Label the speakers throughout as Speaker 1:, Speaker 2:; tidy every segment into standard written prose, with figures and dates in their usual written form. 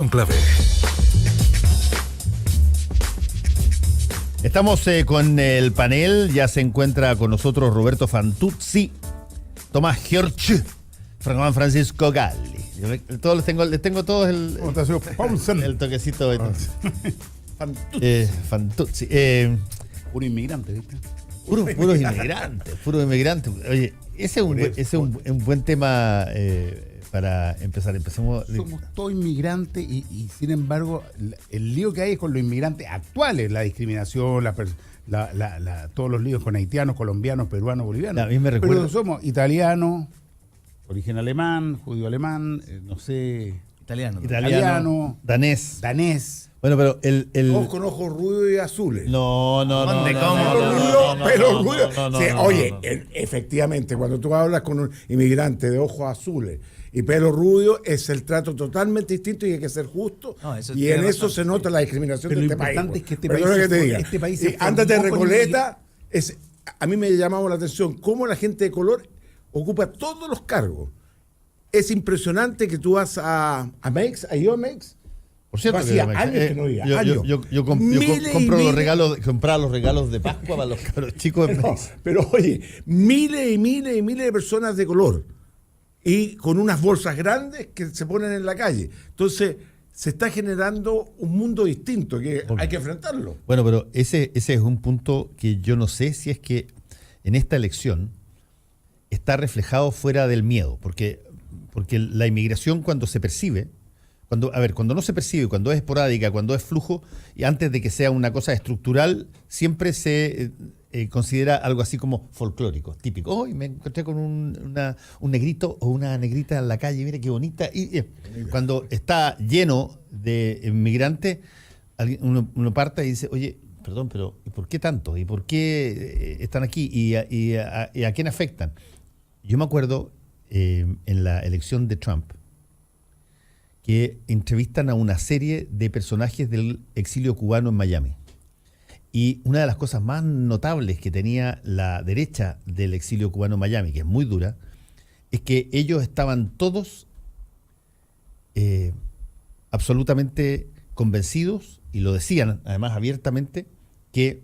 Speaker 1: Clave.
Speaker 2: Estamos con el panel, ya se encuentra con nosotros Roberto Fantuzzi, Tomás Giorgi, Francisco Galli. Todos les tengo todos el toquecito de Fantuzzi.
Speaker 3: Puro inmigrante, ¿viste?
Speaker 2: Puros inmigrantes. Oye, ese es un buen tema para empezar. Empecemos.
Speaker 3: Somos todos inmigrantes y sin embargo el lío que hay es con los inmigrantes actuales, la discriminación, todos los líos con haitianos, colombianos, peruanos, bolivianos.
Speaker 2: A mí me recuerda.
Speaker 3: Pero somos italianos, origen alemán, judío alemán, no sé.
Speaker 2: Italiano, danés. Bueno, pero
Speaker 4: Ojos con ojos rubios y azules.
Speaker 2: No.
Speaker 4: Pelo rubio. Oye, efectivamente, cuando tú hablas con un inmigrante de ojos azules y pelo rubio, es el trato totalmente distinto y hay que ser justo. Y en eso se nota la discriminación de este país.
Speaker 3: Lo importante es que
Speaker 4: este país ándate de Recoleta. A mí me llamaba la atención cómo la gente de color ocupa todos los cargos. Es impresionante que tú vas a Mex, a Mex.
Speaker 2: Por cierto,
Speaker 4: hacía años que no iba.
Speaker 2: Yo compraba los regalos de Pascua para los cabros chicos de Mex.
Speaker 4: Pero oye, miles y miles de personas de color y con unas bolsas grandes que se ponen en la calle. Entonces, se está generando un mundo distinto que hay que enfrentarlo.
Speaker 2: Bueno, pero ese es un punto que yo no sé si es que en esta elección está reflejado fuera del miedo, porque la inmigración cuando se percibe, cuando no se percibe, cuando es esporádica, cuando es flujo, y antes de que sea una cosa estructural, siempre se considera algo así como folclórico, típico. Hoy me encontré con un negrito o una negrita en la calle, mire qué bonita. Y cuando está lleno de inmigrantes, uno parte y dice, oye, perdón, pero ¿y por qué tanto? ¿Y por qué están aquí? ¿Y a quién afectan? Yo me acuerdo en la elección de Trump, que entrevistan a una serie de personajes del exilio cubano en Miami. Y una de las cosas más notables que tenía la derecha del exilio cubano en Miami, que es muy dura, es que ellos estaban todos absolutamente convencidos, y lo decían además abiertamente, que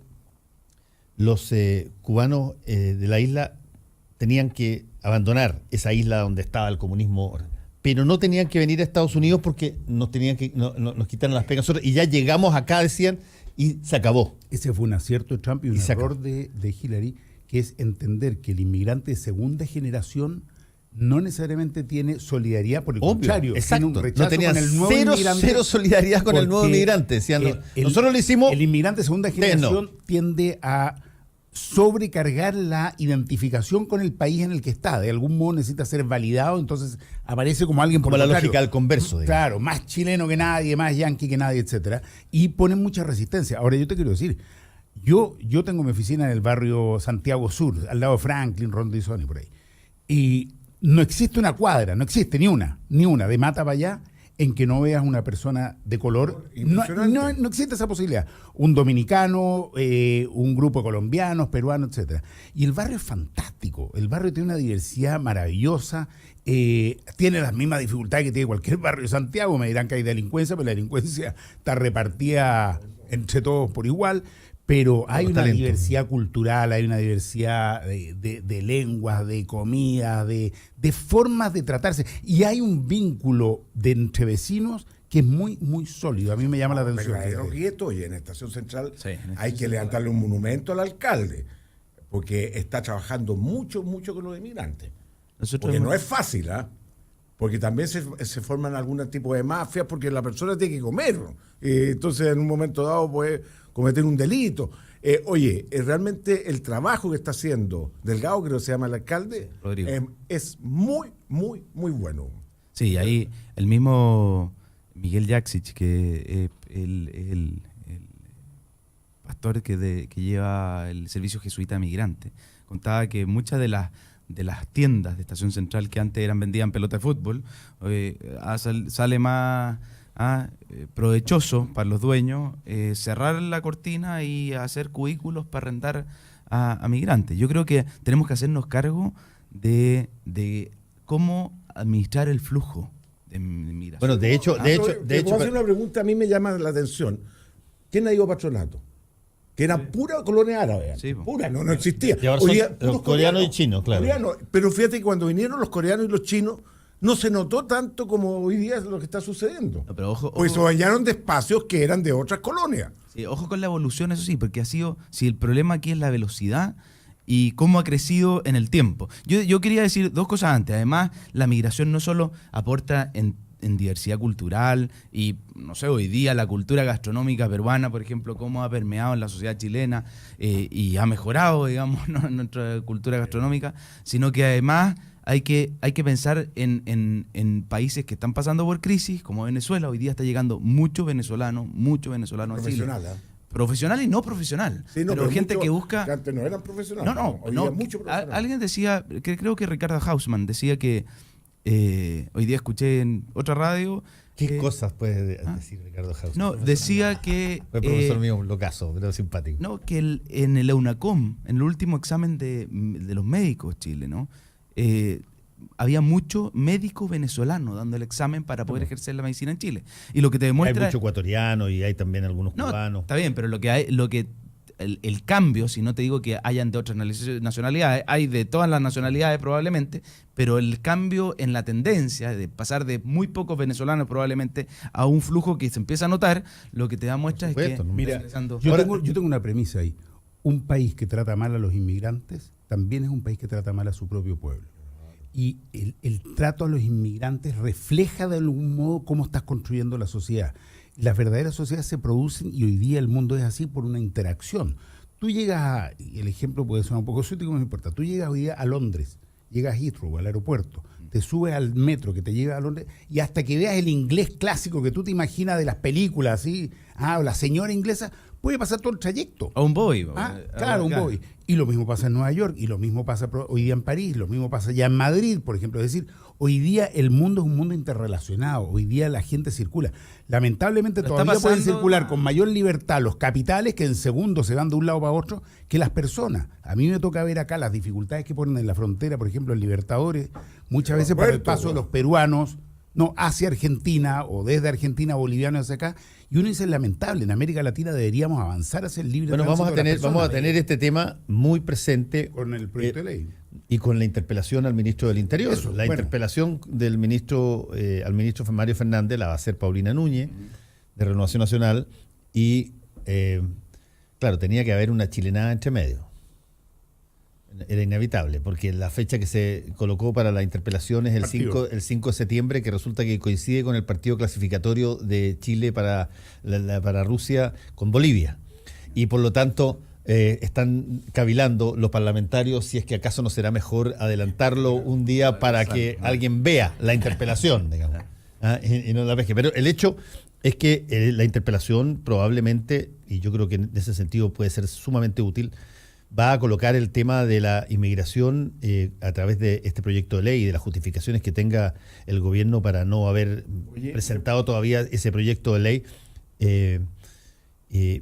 Speaker 2: los cubanos de la isla tenían que abandonar esa isla donde estaba el comunismo, pero no tenían que venir a Estados Unidos porque nos quitaron las pegas nosotros, y ya llegamos acá, decían, y se acabó.
Speaker 3: Ese fue un acierto de Trump y un error de Hillary, que es entender que el inmigrante de segunda generación no necesariamente tiene solidaridad, por el contrario,
Speaker 2: exacto.
Speaker 3: Tiene un rechazo
Speaker 2: no tenían
Speaker 3: con el nuevo
Speaker 2: cero solidaridad con el nuevo inmigrante. Decían, nosotros lo hicimos.
Speaker 3: El inmigrante de segunda generación tiende a sobrecargar la identificación con el país en el que está. De algún modo necesita ser validado, entonces aparece como alguien por
Speaker 2: la lógica del converso. Digamos.
Speaker 3: Claro, más chileno que nadie, más yanqui que nadie, etcétera. Y ponen mucha resistencia. Ahora yo te quiero decir, yo tengo mi oficina en el barrio Santiago Sur, al lado de Franklin, Rondizoni, por ahí. Y no existe una cuadra, no existe ni una, de Mata para allá, en que no veas una persona de color. No existe esa posibilidad. Un dominicano, un grupo de colombianos, peruanos, etcétera. Y el barrio es fantástico. El barrio tiene una diversidad maravillosa. Tiene las mismas dificultades que tiene cualquier barrio de Santiago. Me dirán que hay delincuencia, pero la delincuencia está repartida entre todos por igual. Pero hay una diversidad cultural, hay una diversidad de lenguas, de comida, de formas de tratarse. Y hay un vínculo entre vecinos que es muy, muy sólido. A mí me llama la atención.
Speaker 4: Y en Estación Central hay que levantarle un monumento al alcalde, porque está trabajando mucho con los inmigrantes. Porque no es fácil, porque también se forman algún tipo de mafias, porque la persona tiene que comer. Entonces, en un momento dado puede cometer un delito. Realmente el trabajo que está haciendo Delgado, creo que se llama el alcalde, es muy, muy, muy bueno.
Speaker 5: Sí, ahí el mismo Miguel Jaksic, que el pastor que lleva el servicio jesuita migrante, contaba que muchas de las tiendas de Estación Central que antes eran vendidas en pelota de fútbol, sale más provechoso para los dueños cerrar la cortina y hacer cubículos para arrendar a migrantes. Yo creo que tenemos que hacernos cargo de cómo administrar el flujo migración.
Speaker 2: Bueno, de hecho,
Speaker 4: puedo hacer una pregunta, a mí me llama la atención. ¿Quién ha ido a Patronato? Que era pura colonia árabe.
Speaker 5: Sí,
Speaker 4: pura, no existía.
Speaker 2: Y ahora son los coreanos y chinos, claro.
Speaker 4: Pero fíjate que cuando vinieron los coreanos y los chinos, no se notó tanto como hoy día es lo que está sucediendo.
Speaker 5: No, pero ojo,
Speaker 4: pues se bañaron de espacios que eran de otras colonias.
Speaker 5: Sí, ojo con la evolución, eso sí, porque si el problema aquí es la velocidad y cómo ha crecido en el tiempo. Yo quería decir dos cosas antes. Además, la migración no solo aporta en diversidad cultural y, no sé, hoy día la cultura gastronómica peruana, por ejemplo, cómo ha permeado en la sociedad chilena y ha mejorado, digamos, ¿no?, nuestra cultura gastronómica, sino que además hay que pensar en países que están pasando por crisis, como Venezuela. Hoy día está llegando mucho venezolano a Chile. Profesional y no profesional.
Speaker 4: Sí, no,
Speaker 5: pero gente que busca...
Speaker 4: Que antes no eran profesionales.
Speaker 5: No.
Speaker 4: Mucho profesional.
Speaker 5: Alguien decía, que creo que Ricardo Hausmann decía que hoy día escuché en otra radio...
Speaker 2: ¿Qué cosas puede decir Ricardo Hausmann?
Speaker 5: No, decía que...
Speaker 2: Fue profesor mío, un locazo, pero simpático.
Speaker 5: No, que en el EUNACOM, en el último examen de los médicos Chile, ¿no? Había mucho médico venezolano dando el examen para poder ejercer la medicina en Chile. Y lo que te demuestra...
Speaker 2: Hay mucho ecuatoriano y hay también algunos cubanos.
Speaker 5: Está bien, pero el cambio, si no te digo que hayan de otras nacionalidades, hay de todas las nacionalidades probablemente, pero el cambio en la tendencia de pasar de muy pocos venezolanos probablemente a un flujo que se empieza a notar, lo que te da muestra es que...
Speaker 3: Mira, yo tengo una premisa ahí. Un país que trata mal a los inmigrantes también es un país que trata mal a su propio pueblo. Y el trato a los inmigrantes refleja de algún modo cómo estás construyendo la sociedad. Las verdaderas sociedades se producen y hoy día el mundo es así por una interacción. Tú llegas y el ejemplo puede sonar un poco sutil, no me importa, tú llegas hoy día a Londres, llegas a Heathrow, al aeropuerto, te subes al metro que te lleva a Londres y hasta que veas el inglés clásico que tú te imaginas de las películas, así, la señora inglesa, puede pasar todo el trayecto.
Speaker 5: A un boy.
Speaker 3: Claro, un boy. Y lo mismo pasa en Nueva York, y lo mismo pasa hoy día en París, lo mismo pasa ya en Madrid, por ejemplo. Es decir, hoy día el mundo es un mundo interrelacionado, hoy día la gente circula. Lamentablemente todavía pueden circular con mayor libertad los capitales que en segundos se van de un lado para otro que las personas. A mí me toca ver acá las dificultades que ponen en la frontera, por ejemplo, en Libertadores, muchas veces para el paso de los peruanos, no hacia Argentina o desde Argentina a bolivianos hacia acá, y uno dice, es lamentable, en América Latina deberíamos avanzar hacia el libre tránsito.
Speaker 2: Vamos a tener este tema muy presente
Speaker 3: con el proyecto de ley
Speaker 2: y con la interpelación al ministro del Interior. Interpelación del ministro al ministro Mario Fernández la va a hacer Paulina Núñez, de Renovación Nacional, y claro, tenía que haber una chilenada entre medio. Era inevitable, porque la fecha que se colocó para la interpelación es el 5 de septiembre, que resulta que coincide con el partido clasificatorio de Chile para Rusia con Bolivia. Y por lo tanto están cavilando los parlamentarios si es que acaso no será mejor adelantarlo un día para que alguien vea la interpelación, digamos, y no la pesque. Pero el hecho es que la interpelación probablemente, y yo creo que en ese sentido puede ser sumamente útil, va a colocar el tema de la inmigración a través de este proyecto de ley y de las justificaciones que tenga el gobierno para no haber presentado todavía ese proyecto de ley.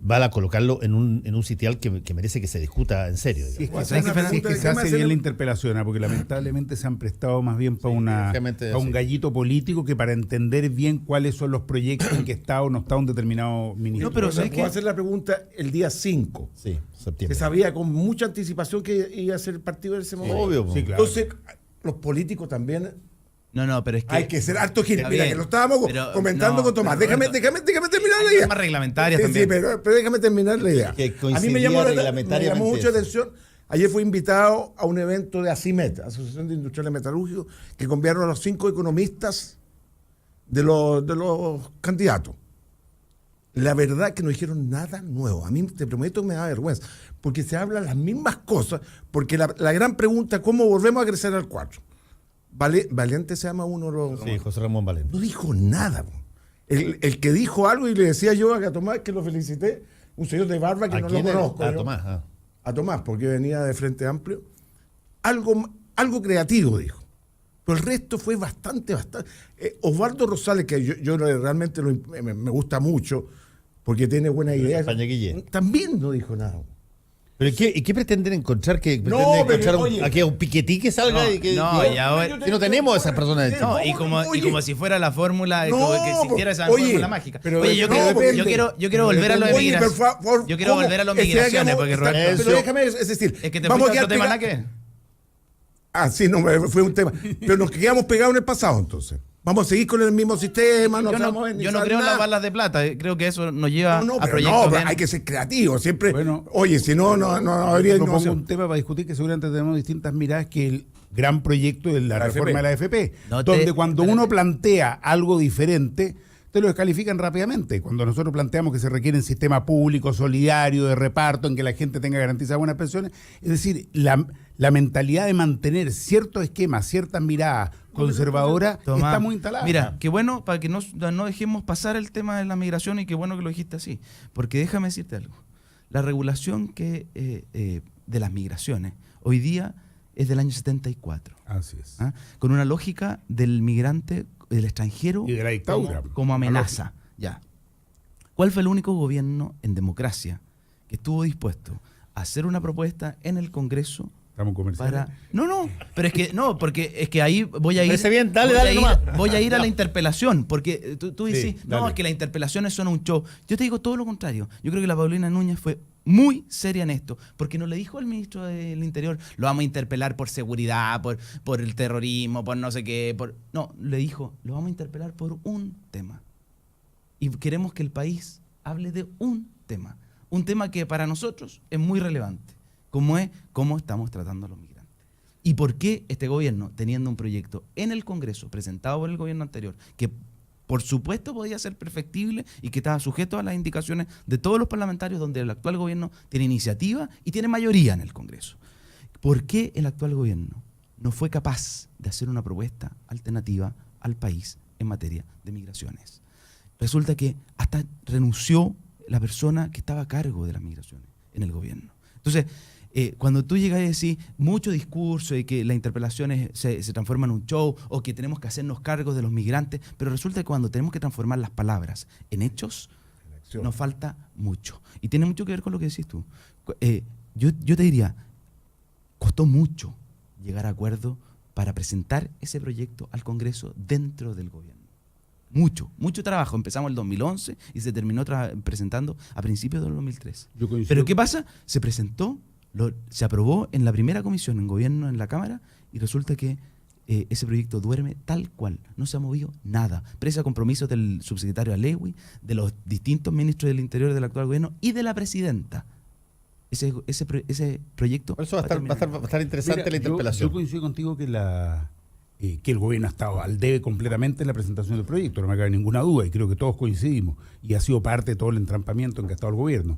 Speaker 2: Va a colocarlo en un sitial que merece que se discuta en serio.
Speaker 3: Sí, es que se hace bien la interpelación, porque lamentablemente se han prestado más bien para un gallito político que para entender bien cuáles son los proyectos en que está o no está un determinado ministro.
Speaker 4: No, pero puedo hacer la pregunta el día 5.
Speaker 2: Sí, septiembre.
Speaker 4: Se sabía con mucha anticipación que iba a ser el partido en ese momento.
Speaker 2: Obvio.
Speaker 3: Sí, claro.
Speaker 4: Entonces, los políticos también...
Speaker 5: No, pero es que...
Speaker 4: Hay que ser harto gil. Mira, que lo estábamos comentando con Tomás. Déjame terminar la idea.
Speaker 5: Temas reglamentarias también.
Speaker 4: Sí, pero déjame terminar la idea.
Speaker 2: A mí me llamó
Speaker 4: mucha atención. Ayer fui invitado a un evento de ACIMET, Asociación de Industriales Metalúrgicos, que conviaron a los 5 economistas de los candidatos. La verdad que no dijeron nada nuevo. A mí, te prometo, me da vergüenza, porque se hablan las mismas cosas, porque la gran pregunta, ¿cómo volvemos a crecer al 4? Valente se llama uno de los...
Speaker 2: Sí, José Ramón Valente.
Speaker 4: No dijo nada. El que dijo algo, y le decía yo a Tomás, que lo felicité, un señor de barba que no lo conozco. A Tomás, porque venía de Frente Amplio. Algo creativo dijo. Pero el resto fue bastante. Osvaldo Rosales, que yo realmente me gusta mucho, porque tiene buena idea, también no dijo nada.
Speaker 2: ¿Pero qué pretenden encontrar?
Speaker 4: No,
Speaker 2: ¿Pretenden
Speaker 4: pero, oye,
Speaker 2: aquí un Piketty que salga?
Speaker 5: No,
Speaker 2: y que,
Speaker 5: no,
Speaker 2: que-
Speaker 5: y ahora-
Speaker 2: que no tenemos a esas personas en Chile.
Speaker 5: No, y como si fuera la fórmula,
Speaker 4: No,
Speaker 5: como que existiera esa
Speaker 4: oye,
Speaker 5: fórmula mágica.
Speaker 4: pero
Speaker 5: Oye, yo
Speaker 4: depende.
Speaker 5: quiero volver a lo de
Speaker 4: Oye, pero
Speaker 5: migraciones.
Speaker 4: por favor,
Speaker 5: Yo quiero
Speaker 4: ¿cómo?
Speaker 5: volver a los
Speaker 4: Es que
Speaker 5: migraciones,
Speaker 4: hagamos-
Speaker 5: porque
Speaker 4: está-
Speaker 5: Roberto,
Speaker 4: pero déjame, es decir,
Speaker 5: es que te
Speaker 4: vamos
Speaker 5: fuiste
Speaker 4: a
Speaker 5: a otro tema,
Speaker 4: quedar
Speaker 5: ¿nada
Speaker 4: pega-
Speaker 5: que?
Speaker 4: Ah, sí, no, fue un tema. Pero nos quedamos pegados en el pasado, entonces. Vamos a seguir con el mismo sistema,
Speaker 5: Yo no creo en las balas de plata, creo que eso nos lleva
Speaker 4: No,
Speaker 5: a
Speaker 4: pero
Speaker 5: proyectos
Speaker 4: no, pero
Speaker 5: bien.
Speaker 4: hay que ser creativo. Siempre,
Speaker 3: Bueno,
Speaker 4: oye, si no habría
Speaker 3: Yo propongo
Speaker 4: innovación.
Speaker 3: un tema para discutir que seguramente tenemos distintas miradas, que el gran proyecto de la reforma
Speaker 4: AFP.
Speaker 3: de la AFP,
Speaker 5: No
Speaker 3: donde cuando
Speaker 5: espérate.
Speaker 3: uno plantea algo diferente, te lo descalifican rápidamente. Cuando nosotros planteamos que se requiere un sistema público, solidario, de reparto, en que la gente tenga garantizadas buenas pensiones, es decir, la mentalidad de mantener ciertos esquemas, ciertas miradas conservadoras,
Speaker 5: Tomás,
Speaker 3: está muy instalada.
Speaker 5: Mira, qué bueno para que no dejemos pasar el tema de la migración y qué bueno que lo dijiste así. Porque déjame decirte algo. La regulación de las migraciones hoy día es del año 74.
Speaker 3: Así es.
Speaker 5: ¿Ah? Con una lógica del migrante, del extranjero,
Speaker 3: Y de la dictadura.
Speaker 5: como amenaza. Ya. ¿Cuál fue el único gobierno en democracia que estuvo dispuesto a hacer una propuesta en el Congreso
Speaker 3: Estamos comerciales.
Speaker 5: para... No, pero es que no, porque es que ahí voy a ir...
Speaker 2: Parece bien, dale,
Speaker 5: voy
Speaker 2: dale
Speaker 5: a ir,
Speaker 2: nomás.
Speaker 5: voy a ir a la interpelación, porque tú
Speaker 3: Sí,
Speaker 5: dices, no,
Speaker 3: dale.
Speaker 5: es que las interpelaciones son un show. Yo te digo todo lo contrario. Yo creo que la Paulina Núñez fue muy seria en esto, porque no le dijo al ministro del Interior, lo vamos a interpelar por seguridad, por el terrorismo, por no sé qué. No, le dijo, lo vamos a interpelar por un tema. Y queremos que el país hable de un tema que para nosotros es muy relevante, como es cómo estamos tratando a los migrantes. ¿Y por qué este gobierno, teniendo un proyecto en el Congreso presentado por el gobierno anterior, que por supuesto podía ser perfectible y que estaba sujeto a las indicaciones de todos los parlamentarios, donde el actual gobierno tiene iniciativa y tiene mayoría en el Congreso? ¿Por qué el actual gobierno no fue capaz de hacer una propuesta alternativa al país en materia de migraciones? Resulta que hasta renunció la persona que estaba a cargo de las migraciones en el gobierno. Entonces, cuando tú llegas y decís mucho discurso y que las interpelaciones se transforman en un show o que tenemos que hacernos cargo de los migrantes, pero resulta que cuando tenemos que transformar las palabras en hechos, nos falta mucho. Y tiene mucho que ver con lo que decís tú. Yo te diría, costó mucho llegar a acuerdo para presentar ese proyecto al Congreso dentro del gobierno. Mucho trabajo. Empezamos el 2011 y se terminó presentando a principios del 2013.
Speaker 3: Yo coincido.
Speaker 5: Pero ¿qué pasa? Se presentó, se aprobó en la primera comisión en gobierno, en la Cámara, y resulta que ese proyecto duerme tal cual. No se ha movido nada. Presa a compromisos del subsecretario Alewi, de los distintos ministros del Interior del actual gobierno y de la presidenta. Ese proyecto...
Speaker 2: Por eso va a estar interesante
Speaker 3: Mira,
Speaker 2: la interpelación.
Speaker 3: Yo coincido contigo que que el gobierno ha estado al debe completamente en la presentación del proyecto, no me cabe ninguna duda, y creo que todos coincidimos, y ha sido parte de todo el entrampamiento en que ha estado el gobierno.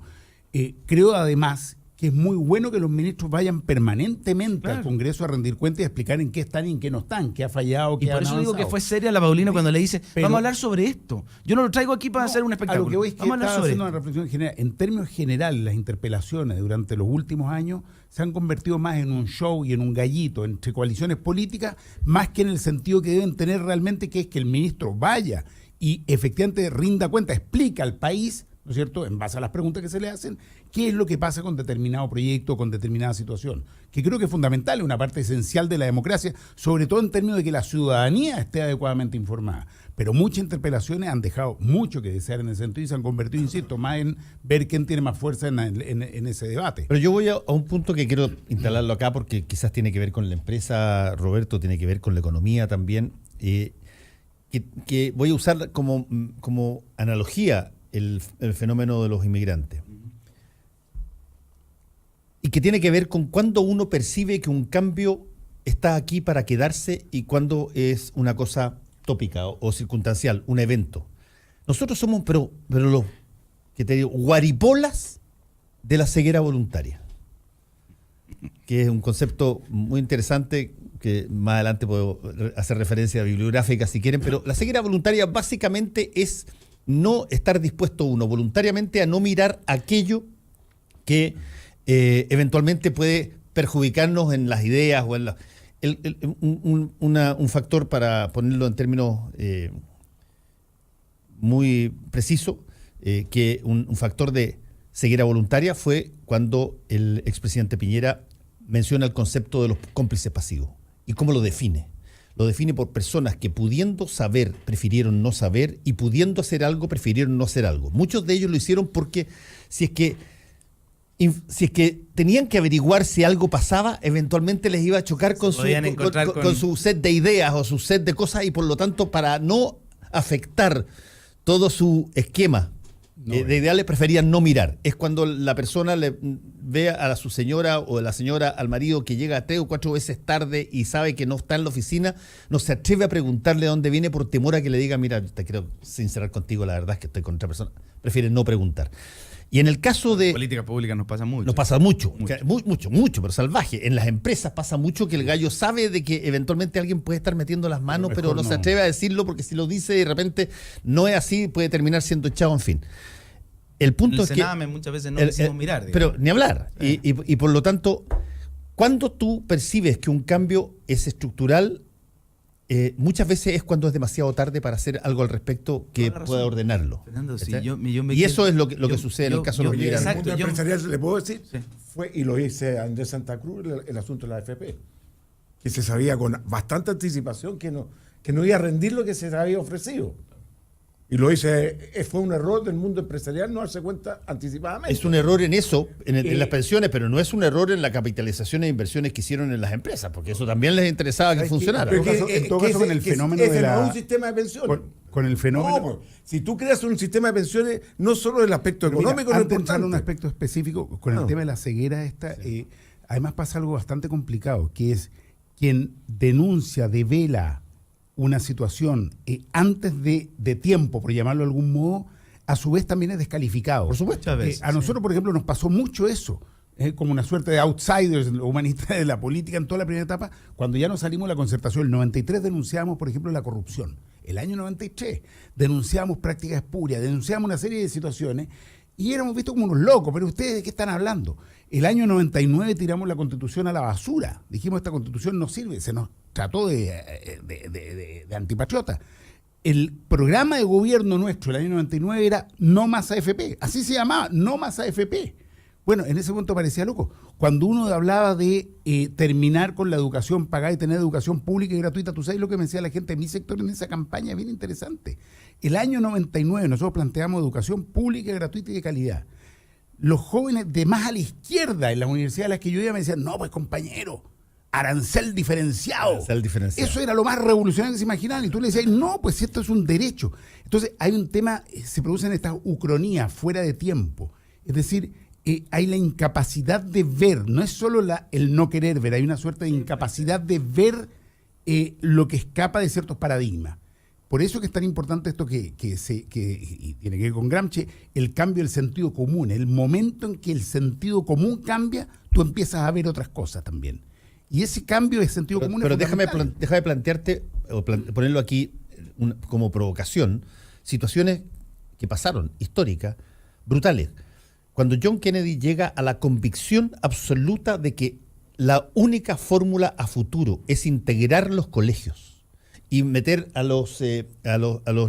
Speaker 3: Creo además que es muy bueno que los ministros vayan permanentemente al Congreso a rendir cuentas y a explicar en qué están y en qué no están, qué ha fallado, qué
Speaker 5: Y por
Speaker 3: han
Speaker 5: eso digo que
Speaker 3: avanzado.
Speaker 5: fue seria la Paulina cuando le dice,
Speaker 3: Pero-
Speaker 5: vamos a hablar sobre esto. Yo no lo traigo aquí para hacer un
Speaker 3: A
Speaker 5: espectáculo.
Speaker 3: lo que voy es que
Speaker 5: vamos a hablar
Speaker 3: estaba
Speaker 5: sobre
Speaker 3: haciendo
Speaker 5: esto.
Speaker 3: una reflexión general. En términos generales, las interpelaciones durante los últimos años se han convertido más en un show y en un gallito entre coaliciones políticas, más que en el sentido que deben tener realmente, que es que el ministro vaya y efectivamente rinda cuenta, explica al país, ¿no es cierto?, en base a las preguntas que se le hacen, qué es lo que pasa con determinado proyecto, con determinada situación, que creo que es fundamental, es una parte esencial de la democracia, sobre todo en términos de que la ciudadanía esté adecuadamente informada. Pero muchas interpelaciones han dejado mucho que desear en ese sentido y se han convertido, insisto, más en ver quién tiene más fuerza en ese debate.
Speaker 2: Pero yo voy a un punto que quiero instalarlo acá porque quizás tiene que ver con la empresa, Roberto, tiene que ver con la economía también, que voy a usar como analogía el fenómeno de los inmigrantes. Y que tiene que ver con cuándo uno percibe que un cambio está aquí para quedarse y cuándo es una cosa tópica o circunstancial, un evento. Nosotros somos, pero los que te digo, guaripolas de la ceguera voluntaria, que es un concepto muy interesante que más adelante puedo hacer referencia bibliográfica si quieren, pero la ceguera voluntaria básicamente es no estar dispuesto uno voluntariamente a no mirar aquello que eventualmente puede perjudicarnos en las ideas o en un factor, para ponerlo en términos muy precisos, que un factor de ceguera voluntaria fue cuando el expresidente Piñera menciona el concepto de los cómplices pasivos. ¿Y cómo lo define? Lo define por personas que pudiendo saber prefirieron no saber y pudiendo hacer algo prefirieron no hacer algo. Muchos de ellos lo hicieron porque si es que tenían que averiguar si algo pasaba, eventualmente les iba a chocar con su set de ideas o su set de cosas y por lo tanto para no afectar todo su esquema de ideales preferían no mirar. Es cuando la persona le ve a su señora o la señora al marido que llega 3 o 4 veces tarde y sabe que no está en la oficina, no se atreve a preguntarle de dónde viene por temor a que le diga, mira, te quiero sincerar contigo, la verdad es que estoy con otra persona. Prefieren no preguntar. Y en el caso de...
Speaker 5: políticas públicas nos pasa mucho.
Speaker 2: Nos pasa mucho, pero salvaje. En las empresas pasa mucho que el gallo sabe de que eventualmente alguien puede estar metiendo las manos, pero no se atreve a decirlo porque si lo dice de repente no es así, puede terminar siendo echado, en fin. El punto es que...
Speaker 5: muchas veces no decimos mirar.
Speaker 2: Pero ni hablar. Y por lo tanto, cuando tú percibes que un cambio es estructural, muchas veces es cuando es demasiado tarde para hacer algo al respecto que pueda ordenarlo.
Speaker 5: Fernando,
Speaker 2: y eso es lo que sucede en el caso de los migrantes.
Speaker 4: En el mundo empresarial, le puedo decir, fue, y lo dice Andrés Santa Cruz, el asunto de la AFP, que se sabía con bastante anticipación que no iba a rendir lo que se había ofrecido. Y lo dice, fue un error del mundo empresarial no darse cuenta anticipadamente.
Speaker 2: Es un error en eso, en las pensiones, pero no es un error en la capitalización e inversiones que hicieron en las empresas, porque eso también les interesaba que funcionara.
Speaker 3: En todo caso, con el fenómeno de
Speaker 4: no es un sistema de pensiones.
Speaker 3: Con el fenómeno...
Speaker 4: No, si tú creas un sistema de pensiones, no solo el aspecto económico,
Speaker 3: antes de entrar a un aspecto específico, con el tema de la ceguera además pasa algo bastante complicado, que es quien denuncia, devela una situación antes de tiempo, por llamarlo de algún modo, a su vez también es descalificado.
Speaker 2: Por supuesto.
Speaker 3: A nosotros, por ejemplo, nos pasó mucho eso, como una suerte de outsiders humanistas de la política en toda la primera etapa, cuando ya nos salimos de la concertación. El 93 denunciábamos, por ejemplo, la corrupción. El año 93 denunciábamos prácticas espurias, denunciábamos una serie de situaciones y éramos vistos como unos locos. Pero ustedes, ¿de qué están hablando? El año 99 tiramos la Constitución a la basura. Dijimos, esta Constitución no sirve, se nos trató de antipatriota. El programa de gobierno nuestro el año 99 era no más AFP. Así se llamaba, no más AFP. Bueno, en ese momento parecía loco. Cuando uno hablaba de terminar con la educación pagada y tener educación pública y gratuita, tú sabes lo que me decía la gente de mi sector en esa campaña, bien interesante. El año 99 nosotros planteamos educación pública, gratuita y de calidad. Los jóvenes de más a la izquierda en las universidades a las que yo iba me decían, no, pues compañero, arancel diferenciado.
Speaker 2: Arancel diferenciado.
Speaker 3: Eso era lo más revolucionario que se imaginaban. Y tú le decías, no, pues esto es un derecho. Entonces hay un tema, se producen estas ucronías fuera de tiempo. Es decir, hay la incapacidad de ver, no es solo el no querer ver, hay una suerte de incapacidad de ver lo que escapa de ciertos paradigmas. Por eso que es tan importante esto y tiene que ver con Gramsci, el cambio del sentido común. El momento en que el sentido común cambia, tú empiezas a ver otras cosas también. Y ese cambio de sentido común
Speaker 2: pero
Speaker 3: es fundamental.
Speaker 2: déjame plantearte, o ponerlo aquí como provocación, situaciones que pasaron, históricas, brutales. Cuando John Kennedy llega a la convicción absoluta de que la única fórmula a futuro es integrar los colegios y meter a los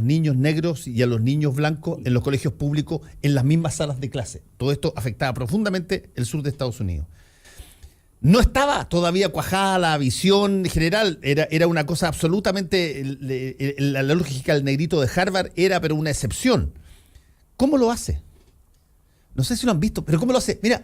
Speaker 2: niños negros y a los niños blancos en los colegios públicos en las mismas salas de clase. Todo esto afectaba profundamente el sur de Estados Unidos. No estaba todavía cuajada la visión general, era una cosa absolutamente, la lógica del negrito de Harvard era pero una excepción. ¿Cómo lo hace? No sé si lo han visto, pero ¿cómo lo hace? Mira,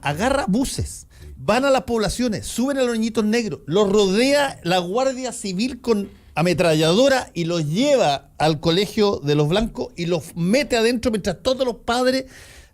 Speaker 2: agarra buses, van a las poblaciones, suben a los niñitos negros, los rodea la Guardia Civil con ametralladora y los lleva al colegio de los blancos y los mete adentro mientras todos los padres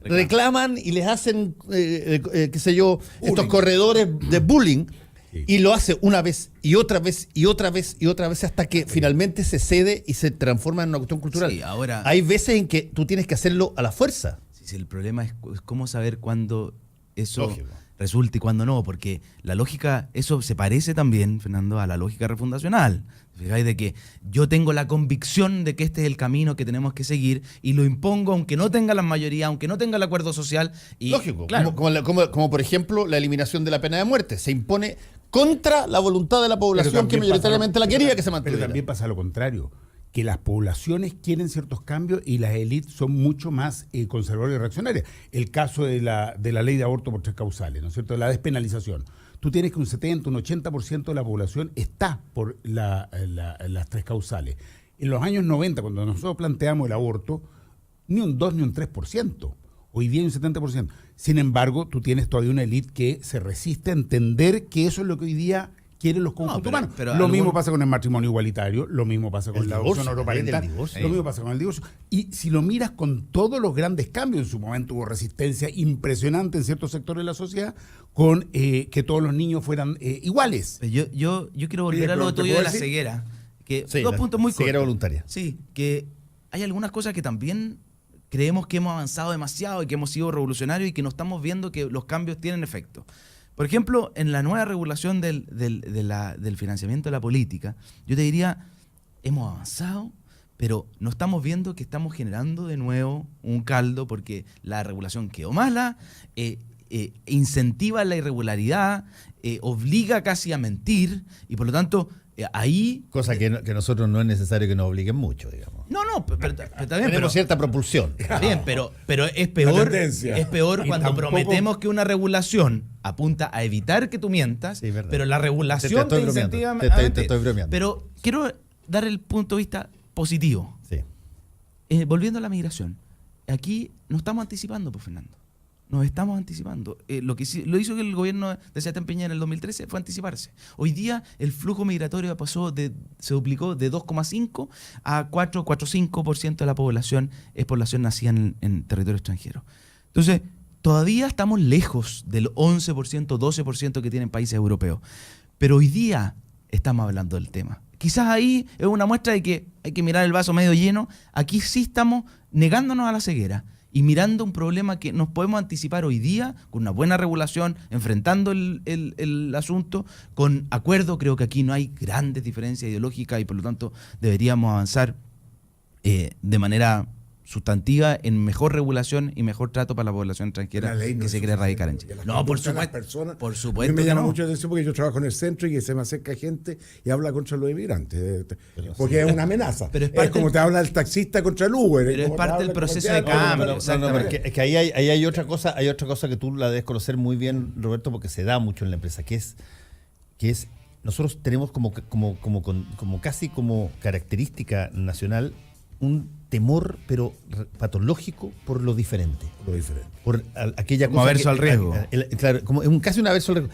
Speaker 2: reclaman y les hacen, qué sé yo, bullying. Estos corredores de bullying. Sí. Y lo hace una vez y otra vez y otra vez y otra vez hasta que finalmente se cede y se transforma en una cuestión cultural.
Speaker 5: Sí, ahora,
Speaker 2: hay veces en que tú tienes que hacerlo a la fuerza.
Speaker 5: Sí, el problema es cómo saber cuándo eso resulta y cuándo no, porque la lógica, eso se parece también, Fernando, a la lógica refundacional. Fijáis de que yo tengo la convicción de que este es el camino que tenemos que seguir y lo impongo aunque no tenga la mayoría, aunque no tenga el acuerdo social. Y,
Speaker 2: lógico,
Speaker 5: claro,
Speaker 2: como por ejemplo la eliminación de la pena de muerte. Se impone contra la voluntad de la población que mayoritariamente la quería que se mantuviera.
Speaker 3: Pero también pasa lo contrario, que las poblaciones quieren ciertos cambios y las élites son mucho más conservadoras y reaccionarias. El caso de la ley de aborto por 3 causales, ¿no es cierto?, de la despenalización. Tú tienes que un 70, un 80% de la población está por las 3 causales. En los años 90, cuando nosotros planteamos el aborto, ni un 2 ni un 3%. Hoy día hay un 70%. Sin embargo, tú tienes todavía una élite que se resiste a entender que eso es lo que hoy día quieren los conjuntos humanos. Lo mismo pasa con el matrimonio igualitario, lo mismo pasa con la adopción oroparental, lo mismo pasa con el divorcio. Y si lo miras con todos los grandes cambios, en su momento hubo resistencia impresionante en ciertos sectores de la sociedad con que todos los niños fueran iguales.
Speaker 5: Yo quiero volver a lo tuyo de la ceguera. Que sí, 2 puntos muy cortos.
Speaker 2: Ceguera voluntaria.
Speaker 5: Sí, que hay algunas cosas que también creemos que hemos avanzado demasiado y que hemos sido revolucionarios y que no estamos viendo que los cambios tienen efecto. Por ejemplo, en la nueva regulación del financiamiento de la política, yo te diría, hemos avanzado, pero no estamos viendo que estamos generando de nuevo un caldo porque la regulación quedó mala, incentiva la irregularidad, obliga casi a mentir y por lo tanto ahí...
Speaker 2: Cosa que nosotros no es necesario que nos obliguen mucho, digamos.
Speaker 5: No, pero también...
Speaker 2: Tenemos cierta propulsión.
Speaker 5: Está bien, pero es peor cuando prometemos que una regulación apunta a evitar que tú mientas, sí, pero la regulación te incentiva...
Speaker 2: Te estoy bromeando.
Speaker 5: Pero quiero dar el punto de vista positivo.
Speaker 2: Sí.
Speaker 5: Volviendo a la migración, aquí nos estamos anticipando, pues, Fernando. Nos estamos anticipando. Lo hizo el gobierno de Sebastián Piñera en el 2013 fue anticiparse. Hoy día el flujo migratorio se duplicó de 2,5 a 4,5% de la población es población nacida en territorio extranjero. Entonces, todavía estamos lejos del 11%, 12% que tienen países europeos. Pero hoy día estamos hablando del tema. Quizás ahí es una muestra de que hay que mirar el vaso medio lleno. Aquí sí estamos negándonos a la ceguera y mirando un problema que nos podemos anticipar hoy día con una buena regulación, enfrentando el asunto, con acuerdo. Creo que aquí no hay grandes diferencias ideológicas y por lo tanto deberíamos avanzar de manera sustantiva en mejor regulación y mejor trato para la población extranjera que se quiere erradicar en Chile. No, por supuesto.
Speaker 4: A mí me llama mucho la atención porque yo trabajo en el centro y que se me acerca gente y habla contra los inmigrantes. Porque es una amenaza. Pero es como te habla el taxista contra el Uber.
Speaker 5: Pero es parte del proceso de cambio.
Speaker 2: Es que ahí hay otra cosa que tú la debes conocer muy bien, Roberto, porque se da mucho en la empresa, que es nosotros tenemos como casi como característica nacional un temor, pero patológico, por lo diferente. Por aquella
Speaker 5: como
Speaker 2: cosa.
Speaker 5: Averso al riesgo.
Speaker 2: Claro, como casi un averso al riesgo.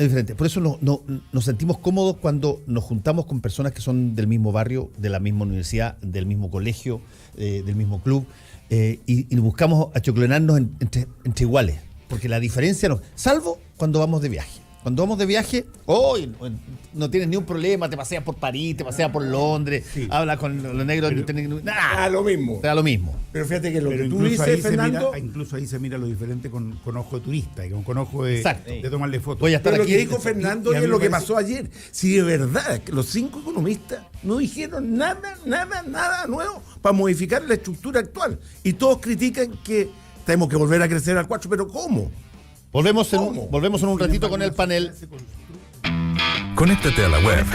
Speaker 2: Diferente. Por eso nos sentimos cómodos cuando nos juntamos con personas que son del mismo barrio, de la misma universidad, del mismo colegio, del mismo club, y buscamos achoclonarnos entre iguales. Porque la diferencia salvo cuando vamos de viaje. Cuando vamos de viaje, no tienes ni un problema, te paseas por París, te paseas por Londres, hablas con los negros.
Speaker 4: Lo mismo.
Speaker 2: Te da lo mismo.
Speaker 4: Pero fíjate que lo que tú dices, Fernando...
Speaker 3: Incluso ahí se mira lo diferente con ojo de turista y con ojo de tomarle fotos.
Speaker 4: Voy a estar aquí. Lo que dijo Fernando es lo que pasó ayer. Si de verdad los 5 economistas no dijeron nada nuevo para modificar la estructura actual. Y todos critican que tenemos que volver a crecer al 4, pero ¿cómo?
Speaker 2: Volvemos en un ratito con el panel.
Speaker 1: Conéctate a la web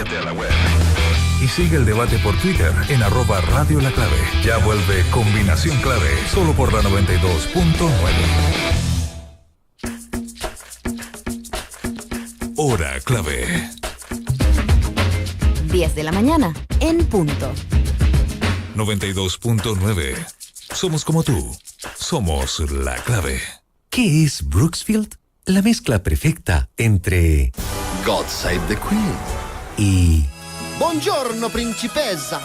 Speaker 1: y sigue el debate por Twitter en @Radio La Clave. Ya vuelve Combinación Clave, solo por la 92.9. Hora Clave.
Speaker 6: 10 de la mañana, en punto.
Speaker 1: 92.9. Somos como tú. Somos La Clave.
Speaker 7: ¿Qué es Brooksfield? La mezcla perfecta entre
Speaker 8: God Save the Queen
Speaker 7: y
Speaker 8: Buongiorno, principessa.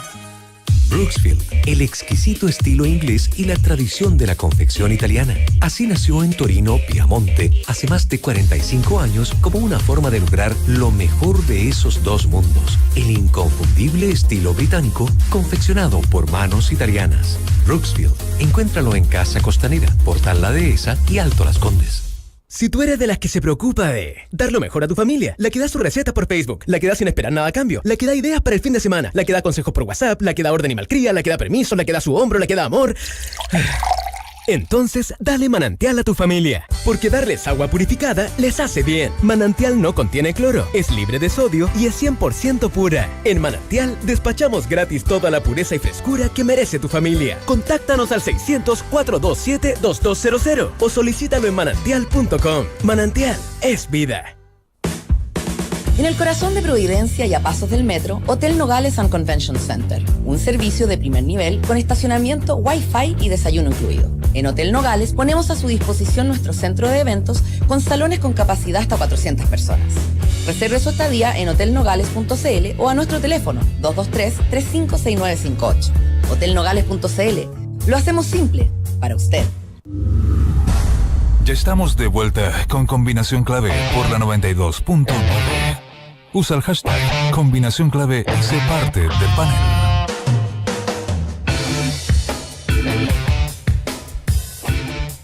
Speaker 7: Brooksfield, el exquisito estilo inglés y la tradición de la confección italiana. Así nació en Torino, Piamonte, hace más de 45 años como una forma de lograr lo mejor de esos dos mundos. El inconfundible estilo británico confeccionado por manos italianas. Brooksfield, encuéntralo en Casa Costanera, Portal La Dehesa y Alto Las Condes.
Speaker 9: Si tú eres de las que se preocupa de dar lo mejor a tu familia, la que da su receta por Facebook, la que da sin esperar nada a cambio, la que da ideas para el fin de semana, la que da consejos por WhatsApp, la que da orden y malcría, la que da permiso, la que da su hombro, la que da amor... Entonces, dale Manantial a tu familia, porque darles agua purificada les hace bien. Manantial no contiene cloro, es libre de sodio y es 100% pura. En Manantial despachamos gratis toda la pureza y frescura que merece tu familia. Contáctanos al 600-427-2200 o solicítalo en manantial.com. Manantial es vida.
Speaker 10: En el corazón de Providencia y a pasos del metro, Hotel Nogales and Convention Center. Un servicio de primer nivel con estacionamiento, Wi-Fi y desayuno incluido. En Hotel Nogales ponemos a su disposición nuestro centro de eventos con salones con capacidad hasta 400 personas. Reserve su estadía en hotelnogales.cl o a nuestro teléfono 223-356958. Hotelnogales.cl. Lo hacemos simple para usted.
Speaker 1: Ya estamos de vuelta con Combinación Clave por la 92.9. Usa el hashtag Combinación Clave y sé parte del panel.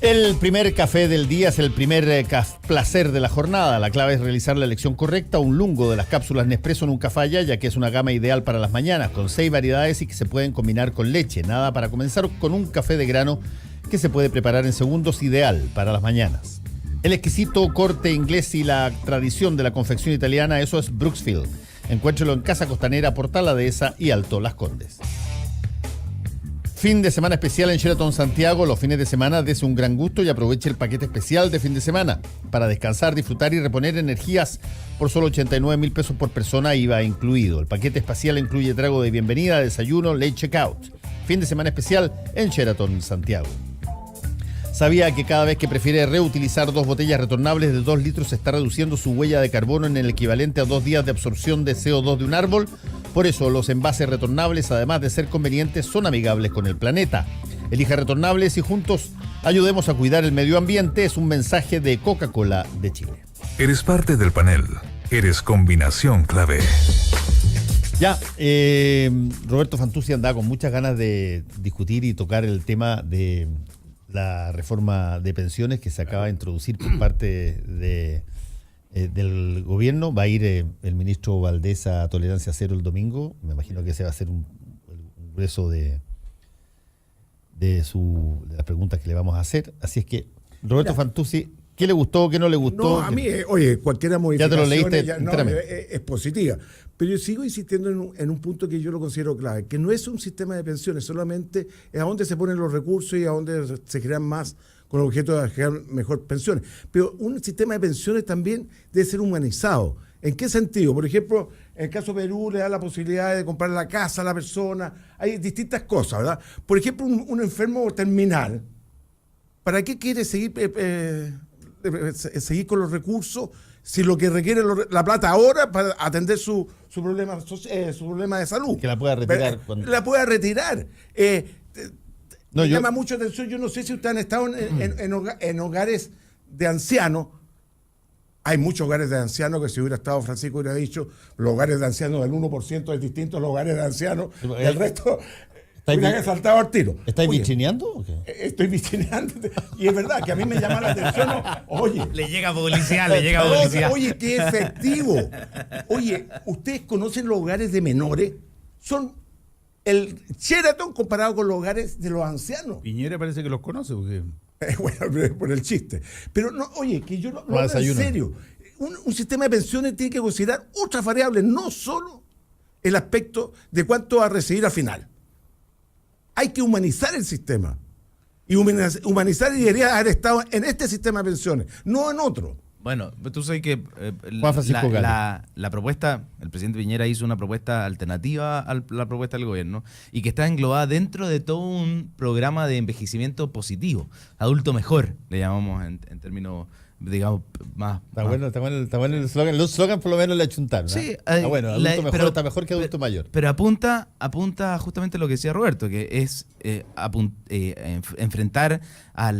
Speaker 2: El primer café del día es el primer placer de la jornada. La clave es realizar la elección correcta. Un lungo de las cápsulas Nespresso nunca falla, ya que es una gama ideal para las mañanas, con 6 variedades y que se pueden combinar con leche. Nada para comenzar con un café de grano que se puede preparar en segundos, ideal para las mañanas. El exquisito corte inglés y la tradición de la confección italiana, eso es Brooksfield. Encuéntrelo en Casa Costanera, Portal La Dehesa y Alto Las Condes. Fin de semana especial en Sheraton Santiago. Los fines de semana dese un gran gusto y aproveche el paquete especial de fin de semana para descansar, disfrutar y reponer energías por solo 89,000 pesos por persona, IVA incluido. El paquete especial incluye trago de bienvenida, desayuno, late checkout. Fin de semana especial en Sheraton Santiago. ¿Sabía que cada vez que prefiere reutilizar 2 botellas retornables de 2 litros se está reduciendo su huella de carbono en el equivalente a 2 días de absorción de CO2 de un árbol? Por eso los envases retornables, además de ser convenientes, son amigables con el planeta. Elija retornables y juntos ayudemos a cuidar el medio ambiente. Es un mensaje de Coca-Cola de Chile.
Speaker 1: Eres parte del panel. Eres Combinación Clave.
Speaker 2: Ya, Roberto Fantuzzi andaba con muchas ganas de discutir y tocar el tema de la reforma de pensiones que se acaba de introducir por parte del gobierno. Va a ir el ministro Valdés a Tolerancia Cero el domingo. Me imagino que ese va a ser un grueso de las preguntas que le vamos a hacer. Así es que, Roberto Fantuzzi, ¿qué le gustó, qué no le gustó?
Speaker 4: No, a mí, oye, cualquiera modificación
Speaker 2: ya te lo leíste,
Speaker 4: es positiva. Pero yo sigo insistiendo en un punto que yo lo considero clave, que no es un sistema de pensiones, solamente es a dónde se ponen los recursos y a dónde se crean más con el objeto de crear mejor pensiones. Pero un sistema de pensiones también debe ser humanizado. ¿En qué sentido? Por ejemplo, en el caso de Perú le da la posibilidad de comprar la casa a la persona. Hay distintas cosas, ¿verdad? Por ejemplo, un enfermo terminal, ¿para qué quiere seguir con los recursos si lo que requiere la plata ahora para atender su problema de salud?
Speaker 2: Que la pueda retirar.
Speaker 4: La pueda retirar. Me llama mucho atención, yo no sé si ustedes han estado en hogares de ancianos. Hay muchos hogares de ancianos que si hubiera estado Francisco hubiera dicho, los hogares de ancianos del 1% es distinto a los hogares de ancianos, el resto hubiera saltado al tiro.
Speaker 2: ¿Estáis bichineando o qué?
Speaker 4: Estoy bichineando, y es verdad que a mí me llama la atención, oye.
Speaker 5: Le llega publicidad.
Speaker 4: Oye, qué efectivo. Oye, ¿ustedes conocen los hogares de menores? Son el Sheraton comparado con los hogares de los ancianos.
Speaker 3: Piñera parece que los conoce, porque...
Speaker 4: Bueno, por el chiste. Pero no, oye, que yo lo hablo en serio. Un sistema de pensiones tiene que considerar otras variables, no solo el aspecto de cuánto va a recibir al final. Hay que humanizar el sistema. Y humanizar debería haber estado en este sistema de pensiones, no en otro.
Speaker 5: Bueno, tú sabes que la propuesta, el presidente Piñera hizo una propuesta alternativa a la propuesta del gobierno y que está englobada dentro de todo un programa de envejecimiento positivo, adulto mejor, le llamamos en términos, digamos, más...
Speaker 2: Está bueno el eslogan. Los slogans por lo menos le achuntaron.
Speaker 5: Sí,
Speaker 2: está bueno, adulto mejor está mejor que adulto mayor.
Speaker 5: Pero apunta justamente lo que decía Roberto, que es enfrentar a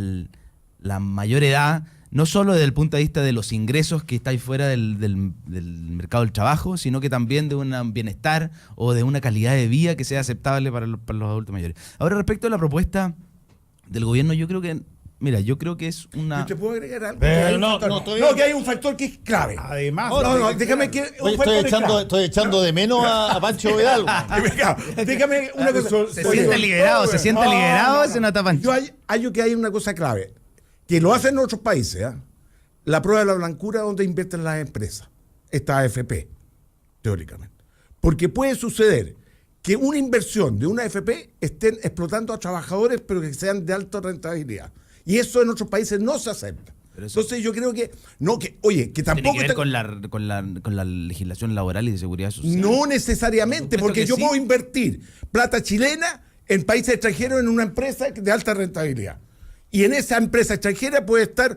Speaker 5: la mayor edad, no solo desde el punto de vista de los ingresos que estáis fuera del mercado del trabajo, sino que también de un bienestar o de una calidad de vida que sea aceptable para los adultos mayores. Ahora, respecto a la propuesta del gobierno, yo creo que mira, yo creo que es una...
Speaker 4: Yo te puedo agregar algo.
Speaker 2: Todavía...
Speaker 4: que hay un factor que es clave.
Speaker 3: Además,
Speaker 4: déjame que...
Speaker 2: Estoy echando de menos a Pancho Vidal.
Speaker 4: Déjame una cosa.
Speaker 5: Se siente liberado, se nota Pancho.
Speaker 4: Hay una cosa clave, que lo hacen en otros países, ¿eh? La prueba de la blancura donde invierten las empresas, esta AFP, teóricamente. Porque puede suceder que una inversión de una AFP estén explotando a trabajadores, pero que sean de alta rentabilidad. Y eso en otros países no se acepta. Entonces yo creo que tampoco...
Speaker 5: ¿Tiene que ver con la legislación laboral y de seguridad social?
Speaker 4: No necesariamente, porque yo puedo invertir plata chilena en países extranjeros en una empresa de alta rentabilidad. Y en esa empresa extranjera puede estar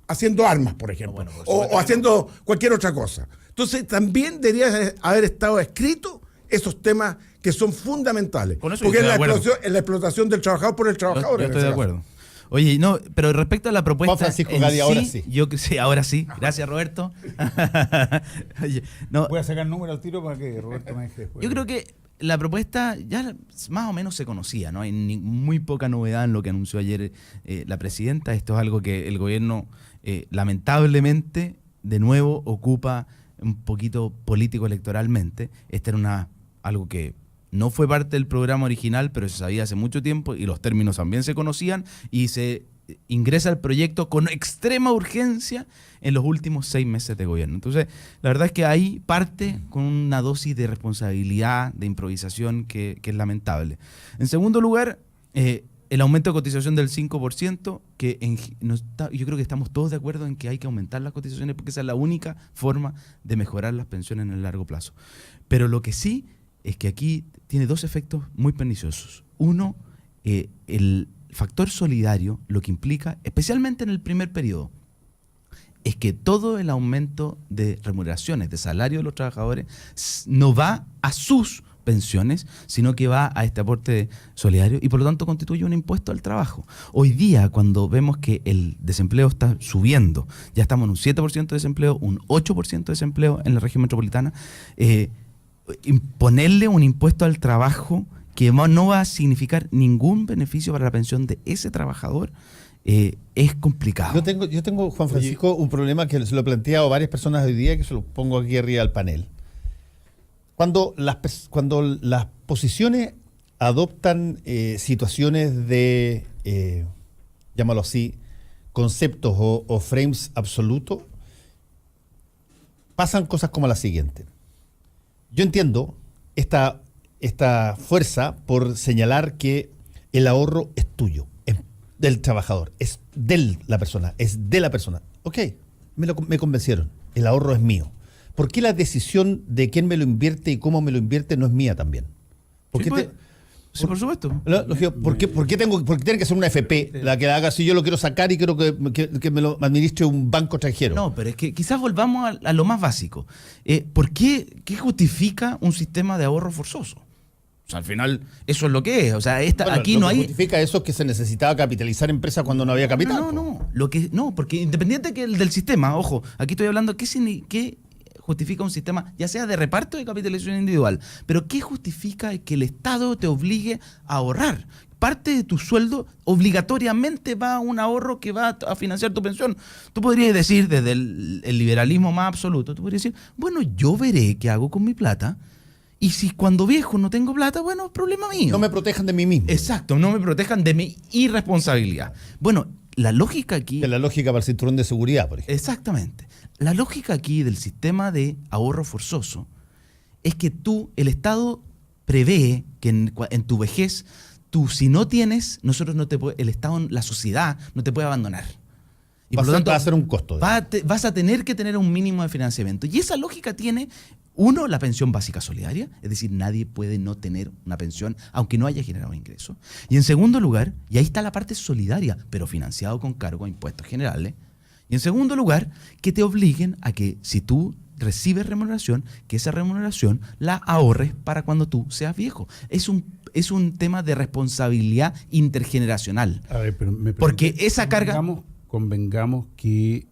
Speaker 4: haciendo armas, por ejemplo, o haciendo cualquier otra cosa. Entonces también debería haber estado escrito esos temas que son fundamentales. Porque es la explotación del trabajador por el trabajador.
Speaker 5: Yo estoy de acuerdo. Oye, no, pero respecto a la propuesta...
Speaker 2: Juan Francisco Gadi, ahora sí.
Speaker 5: Ahora sí. Gracias, Roberto.
Speaker 3: Oye, no, voy a sacar el número al tiro para que Roberto me deje después.
Speaker 5: Yo creo que la propuesta ya más o menos se conocía, ¿no? Hay muy poca novedad en lo que anunció ayer la presidenta. Esto es algo que el gobierno, lamentablemente, de nuevo ocupa un poquito político electoralmente. Esta era algo que no fue parte del programa original, pero se sabía hace mucho tiempo y los términos también se conocían y se ingresa al proyecto con extrema urgencia en los últimos 6 meses de gobierno. Entonces, la verdad es que ahí parte con una dosis de responsabilidad, de improvisación que es lamentable. En segundo lugar, el aumento de cotización del 5%, que yo creo que estamos todos de acuerdo en que hay que aumentar las cotizaciones porque esa es la única forma de mejorar las pensiones en el largo plazo. Pero lo que sí es que aquí tiene 2 efectos muy perniciosos. Uno, el factor solidario, lo que implica, especialmente en el primer periodo, es que todo el aumento de remuneraciones, de salario de los trabajadores, no va a sus pensiones, sino que va a este aporte solidario y por lo tanto constituye un impuesto al trabajo. Hoy día, cuando vemos que el desempleo está subiendo, ya estamos en un 7% de desempleo, un 8% de desempleo en la región metropolitana, imponerle un impuesto al trabajo que no va a significar ningún beneficio para la pensión de ese trabajador, es complicado.
Speaker 2: Yo tengo, Juan Francisco, un problema que se lo he planteado a varias personas hoy día, que se lo pongo aquí arriba del panel. Cuando las posiciones adoptan situaciones de, llámalo así, conceptos o frames absolutos, pasan cosas como la siguiente. Yo entiendo esta fuerza por señalar que el ahorro es tuyo, es del trabajador, es de la persona. Ok, me convencieron, el ahorro es mío. ¿Por qué la decisión de quién me lo invierte y cómo me lo invierte no es mía también?
Speaker 5: ¿Por qué sí, por supuesto.
Speaker 2: ¿Por qué tiene que ser una FP la que la haga si yo lo quiero sacar y quiero que me lo administre un banco extranjero?
Speaker 5: No, pero es que quizás volvamos a lo más básico. ¿Por qué justifica un sistema de ahorro forzoso? O sea, al final, eso es lo que es. O sea, aquí no hay...
Speaker 2: Lo que justifica eso es que se necesitaba capitalizar empresas cuando no había capital.
Speaker 5: No, porque independiente del sistema, ojo, aquí estoy hablando, ¿qué justifica un sistema, ya sea de reparto de capitalización individual? Pero ¿qué justifica que el Estado te obligue a ahorrar? Parte de tu sueldo obligatoriamente va a un ahorro que va a financiar tu pensión. Tú podrías decir, desde el liberalismo más absoluto, tú podrías decir, bueno, yo veré qué hago con mi plata, y si cuando viejo no tengo plata, bueno, es problema mío.
Speaker 2: No me protejan de mí mismo.
Speaker 5: Exacto, no me protejan de mi irresponsabilidad. Bueno, la lógica aquí...
Speaker 2: De la lógica para el cinturón de seguridad, por ejemplo.
Speaker 5: Exactamente. La lógica aquí del sistema de ahorro forzoso es que el Estado prevé que en tu vejez, si no tienes, el Estado, la sociedad, no te puede abandonar. Y por lo tanto,
Speaker 2: va a ser un costo.
Speaker 5: Vas a tener que tener un mínimo de financiamiento. Y esa lógica tiene, uno, la pensión básica solidaria, es decir, nadie puede no tener una pensión aunque no haya generado ingreso. Y en segundo lugar, y ahí está la parte solidaria, pero financiado con cargo a impuestos generales. Y en segundo lugar, que te obliguen a que si tú recibes remuneración, que esa remuneración la ahorres para cuando tú seas viejo. Es un tema de responsabilidad intergeneracional.
Speaker 3: A ver, pero
Speaker 5: porque esa carga...
Speaker 3: Convengamos que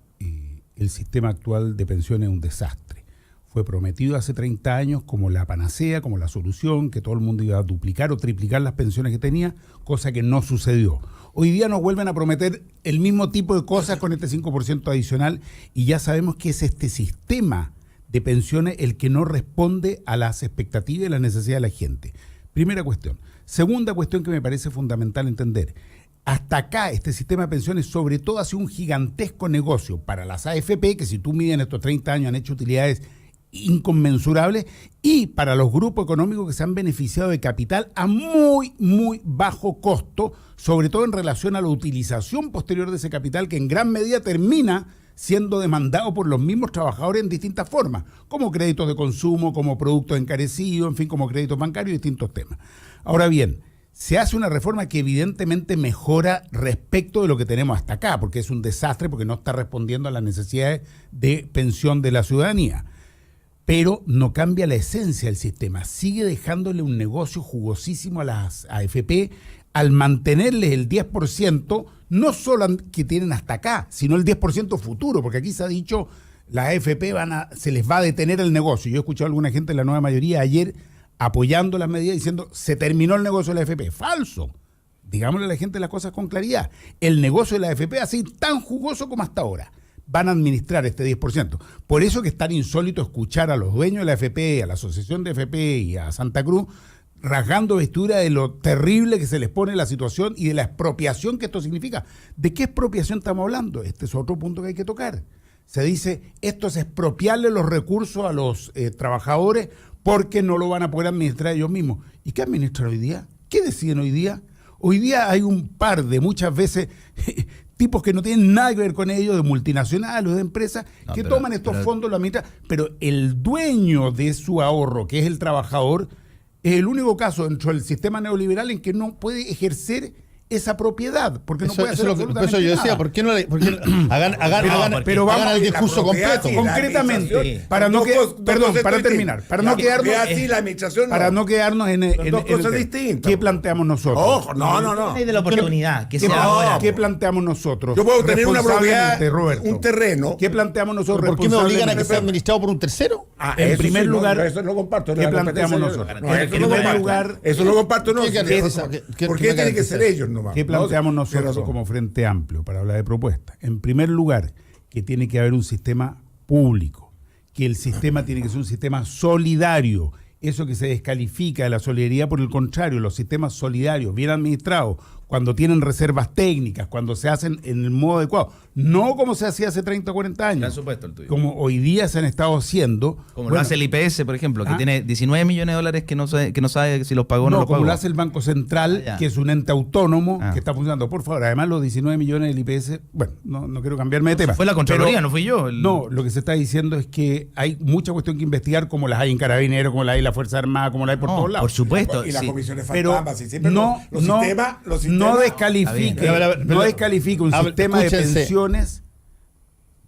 Speaker 3: el sistema actual de pensiones es un desastre. Fue prometido hace 30 años como la panacea, como la solución, que todo el mundo iba a duplicar o triplicar las pensiones que tenía, cosa que no sucedió. Hoy día nos vuelven a prometer el mismo tipo de cosas con este 5% adicional y ya sabemos que es este sistema de pensiones el que no responde a las expectativas y las necesidades de la gente. Primera cuestión. Segunda cuestión que me parece fundamental entender. Hasta acá este sistema de pensiones sobre todo ha sido un gigantesco negocio para las AFP, que si tú mides en estos 30 años han hecho utilidades inconmensurables, y para los grupos económicos que se han beneficiado de capital a muy, muy bajo costo, sobre todo en relación a la utilización posterior de ese capital que en gran medida termina siendo demandado por los mismos trabajadores en distintas formas, como créditos de consumo, como productos encarecidos, en fin, como créditos bancarios y distintos temas. Ahora bien, se hace una reforma que evidentemente mejora respecto de lo que tenemos hasta acá, porque es un desastre, porque no está respondiendo a las necesidades de pensión de la ciudadanía. Pero no cambia la esencia del sistema, sigue dejándole un negocio jugosísimo a las AFP al mantenerles el 10%, no solo que tienen hasta acá, sino el 10% futuro, porque aquí se ha dicho, las AFP se les va a detener el negocio. Yo he escuchado a alguna gente de la nueva mayoría ayer apoyando las medidas diciendo, se terminó el negocio de la AFP. Falso. Digámosle a la gente las cosas con claridad. El negocio de la AFP ha sido tan jugoso como hasta ahora. Van a administrar este 10%. Por eso que es tan insólito escuchar a los dueños de la AFP, a la Asociación de AFP y a Santa Cruz, rasgando vestidura de lo terrible que se les pone la situación y de la expropiación que esto significa. ¿De qué expropiación estamos hablando? Este es otro punto que hay que tocar. Se dice, esto es expropiarle los recursos a los trabajadores porque no lo van a poder administrar ellos mismos. ¿Y qué administran hoy día? ¿Qué deciden hoy día? Hoy día hay un par de, muchas veces, tipos que no tienen nada que ver con ellos, de multinacionales o de empresas, toman estos fondos, lo administran, pero el dueño de su ahorro, que es el trabajador, es el único caso dentro del sistema neoliberal en que no puede ejercer esa propiedad, porque no puede hacer absolutamente
Speaker 2: eso yo decía,
Speaker 3: nada.
Speaker 2: ¿por qué no hagan el discurso completo?
Speaker 3: Concretamente, para no terminar, para no quedarnos en
Speaker 4: cosas distintas.
Speaker 3: ¿Qué planteamos nosotros?
Speaker 4: Ojo, no.
Speaker 11: Hay de la oportunidad, que sea ahora.
Speaker 3: ¿Qué planteamos nosotros?
Speaker 4: Yo puedo tener una propiedad,
Speaker 3: Roberto,
Speaker 4: un terreno.
Speaker 3: ¿Qué planteamos nosotros?
Speaker 2: ¿Por qué me obligan a que sea administrado por un tercero?
Speaker 3: En primer lugar,
Speaker 4: eso lo comparto.
Speaker 3: ¿qué planteamos nosotros?
Speaker 4: En primer lugar, eso lo comparto. ¿Por qué tienen que ser ellos?
Speaker 3: ¿Qué planteamos nosotros como Frente Amplio para hablar de propuestas? En primer lugar, que tiene que haber un sistema público, que el sistema tiene que ser un sistema solidario. Eso que se descalifica de la solidaridad, por el contrario, los sistemas solidarios, bien administrados, cuando tienen reservas técnicas, cuando se hacen en el modo adecuado, no como se hacía hace 30 o 40 años,
Speaker 5: supuesto el tuyo.
Speaker 3: Como hoy día se han estado haciendo.
Speaker 5: Como lo hace el IPS, por ejemplo, que tiene 19 millones de dólares que no sabe si los pagó o no los pagó.
Speaker 3: Como lo hace el Banco Central, que es un ente autónomo que está funcionando. Por favor, además los 19 millones del IPS, bueno, no quiero cambiarme de tema.
Speaker 5: Fue la Contraloría, no fui yo.
Speaker 3: No, lo que se está diciendo es que hay mucha cuestión que investigar, como las hay en Carabineros, como las hay en la Fuerza Armada, como las hay por todos lados.
Speaker 5: Por supuesto.
Speaker 4: Y las comisiones
Speaker 3: pero
Speaker 4: fantasmas, y siempre
Speaker 3: no descalifique un sistema de pensiones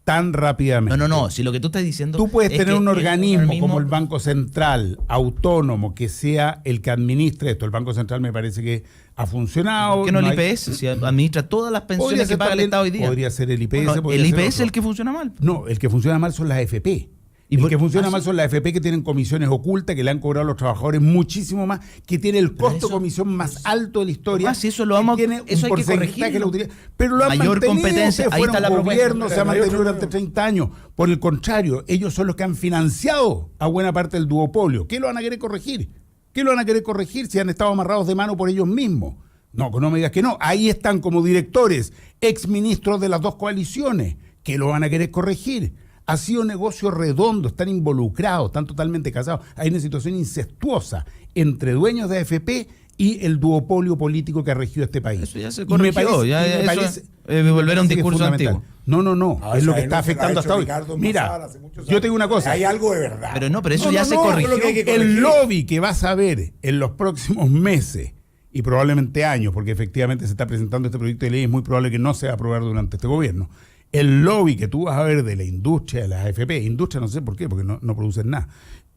Speaker 3: tan rápidamente.
Speaker 5: No. Si lo que tú estás diciendo.
Speaker 3: Tú puedes tener un organismo como el Banco Central, autónomo, que sea el que administre esto. El Banco Central me parece que ha funcionado.
Speaker 5: ¿Por qué no el IPS? Si administra todas las pensiones que paga el Estado hoy día.
Speaker 3: Podría ser el IPS.
Speaker 5: Bueno, ¿el IPS es el que funciona mal?
Speaker 3: No, el que funciona mal son las AFP. El que funciona mal son las AFP, que tienen comisiones ocultas, que le han cobrado a los trabajadores muchísimo más, que tiene el costo de comisión más alto de la historia.
Speaker 5: Si eso lo vamos,
Speaker 3: tiene
Speaker 5: eso
Speaker 3: un
Speaker 5: hay que corregirlo.
Speaker 3: Pero lo han
Speaker 5: mayor
Speaker 3: mantenido,
Speaker 5: competencia, ahí está la
Speaker 3: gobierno,
Speaker 5: propuesta.
Speaker 3: se ha mantenido durante 30 años. Por el contrario, ellos son los que han financiado a buena parte del duopolio. ¿Qué lo van a querer corregir? ¿Qué lo van a querer corregir si han estado amarrados de mano por ellos mismos? No me digas que no. Ahí están como directores, exministros de las dos coaliciones. ¿Qué lo van a querer corregir? Ha sido negocio redondo, están involucrados, están totalmente casados. Hay una situación incestuosa entre dueños de AFP y el duopolio político que ha regido este país.
Speaker 5: Eso ya se corrigió, volver a un discurso antiguo.
Speaker 3: No, es lo que está afectando hasta hoy. Mira, yo tengo una cosa.
Speaker 4: Hay algo de verdad.
Speaker 5: Pero eso ya se corrigió.
Speaker 3: El lobby que vas a ver en los próximos meses y probablemente años, porque efectivamente se está presentando este proyecto de ley, es muy probable que no se va a aprobar durante este gobierno. El lobby que tú vas a ver de la industria de las AFP, industria no sé por qué, porque no producen nada,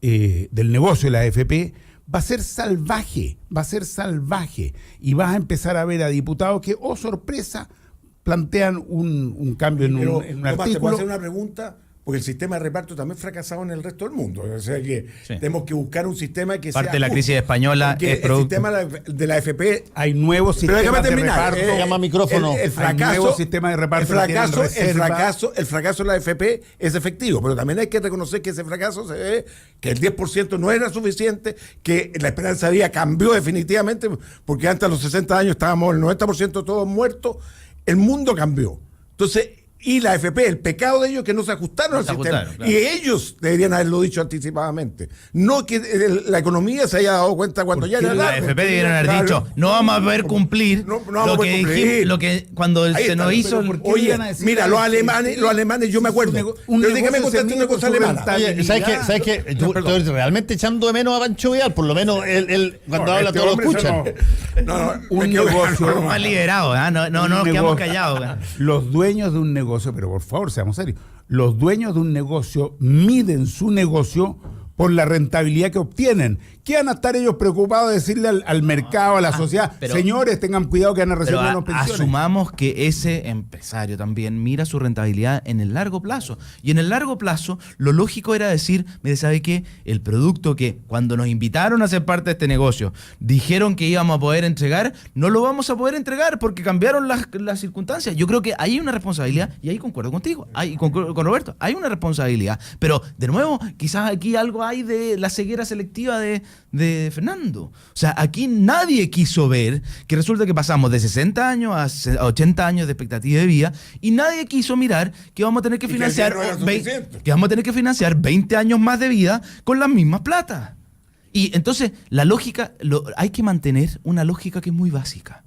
Speaker 3: del negocio de las AFP, va a ser salvaje, y vas a empezar a ver a diputados que, sorpresa, plantean un cambio en un artículo.
Speaker 4: ¿Te puedo hacer una pregunta? porque el sistema de reparto también fracasado en el resto del mundo. O sea que tenemos que buscar un sistema que
Speaker 5: parte
Speaker 4: sea
Speaker 5: de la crisis española
Speaker 4: es el sistema de la AFP.
Speaker 3: Hay nuevos sistemas de reparto.
Speaker 2: Llama micrófono.
Speaker 4: El fracaso,
Speaker 3: hay nuevos sistemas de reparto.
Speaker 4: El fracaso de la AFP es efectivo, pero también hay que reconocer que ese fracaso se ve que el 10% no era suficiente, que la esperanza de vida cambió definitivamente, porque antes a los 60 años estábamos el 90% todos muertos. El mundo cambió. Entonces, y la AFP, el pecado de ellos es que no se ajustaron al sistema. Claro. Y ellos deberían haberlo dicho anticipadamente. No que la economía se haya dado cuenta cuando ya era
Speaker 5: la AFP debieron haber dicho, no vamos a poder cumplir lo que cuando se nos hizo.
Speaker 4: Oye, mira, los alemanes, yo me acuerdo. Déjame contarte una cosa alemana.
Speaker 2: ¿Sabes qué? Estoy realmente echando de menos a Pancho Vidal, por lo menos él cuando habla todos lo escuchan.
Speaker 3: Un negocio
Speaker 5: más liberado, no nos quedamos callados.
Speaker 3: Los dueños de un negocio, pero por favor, seamos serios, los dueños de un negocio miden su negocio por la rentabilidad que obtienen. ¿Qué van a estar ellos preocupados de decirle al mercado, a la sociedad? Señores, tengan cuidado que van a recibir menos pensiones.
Speaker 5: Asumamos que ese empresario también mira su rentabilidad en el largo plazo. Y en el largo plazo, lo lógico era decir, mire, ¿sabe qué? El producto que cuando nos invitaron a ser parte de este negocio, dijeron que íbamos a poder entregar, no lo vamos a poder entregar porque cambiaron las circunstancias. Yo creo que hay una responsabilidad, y ahí concuerdo contigo, con Roberto, hay una responsabilidad. Pero, de nuevo, quizás aquí algo hay de la ceguera selectiva de Fernando. O sea, aquí nadie quiso ver que resulta que pasamos de 60 años a 80 años de expectativa de vida y nadie quiso mirar que vamos a tener que financiar 20 años más de vida con las mismas plata. Y entonces, la lógica, hay que mantener una lógica que es muy básica.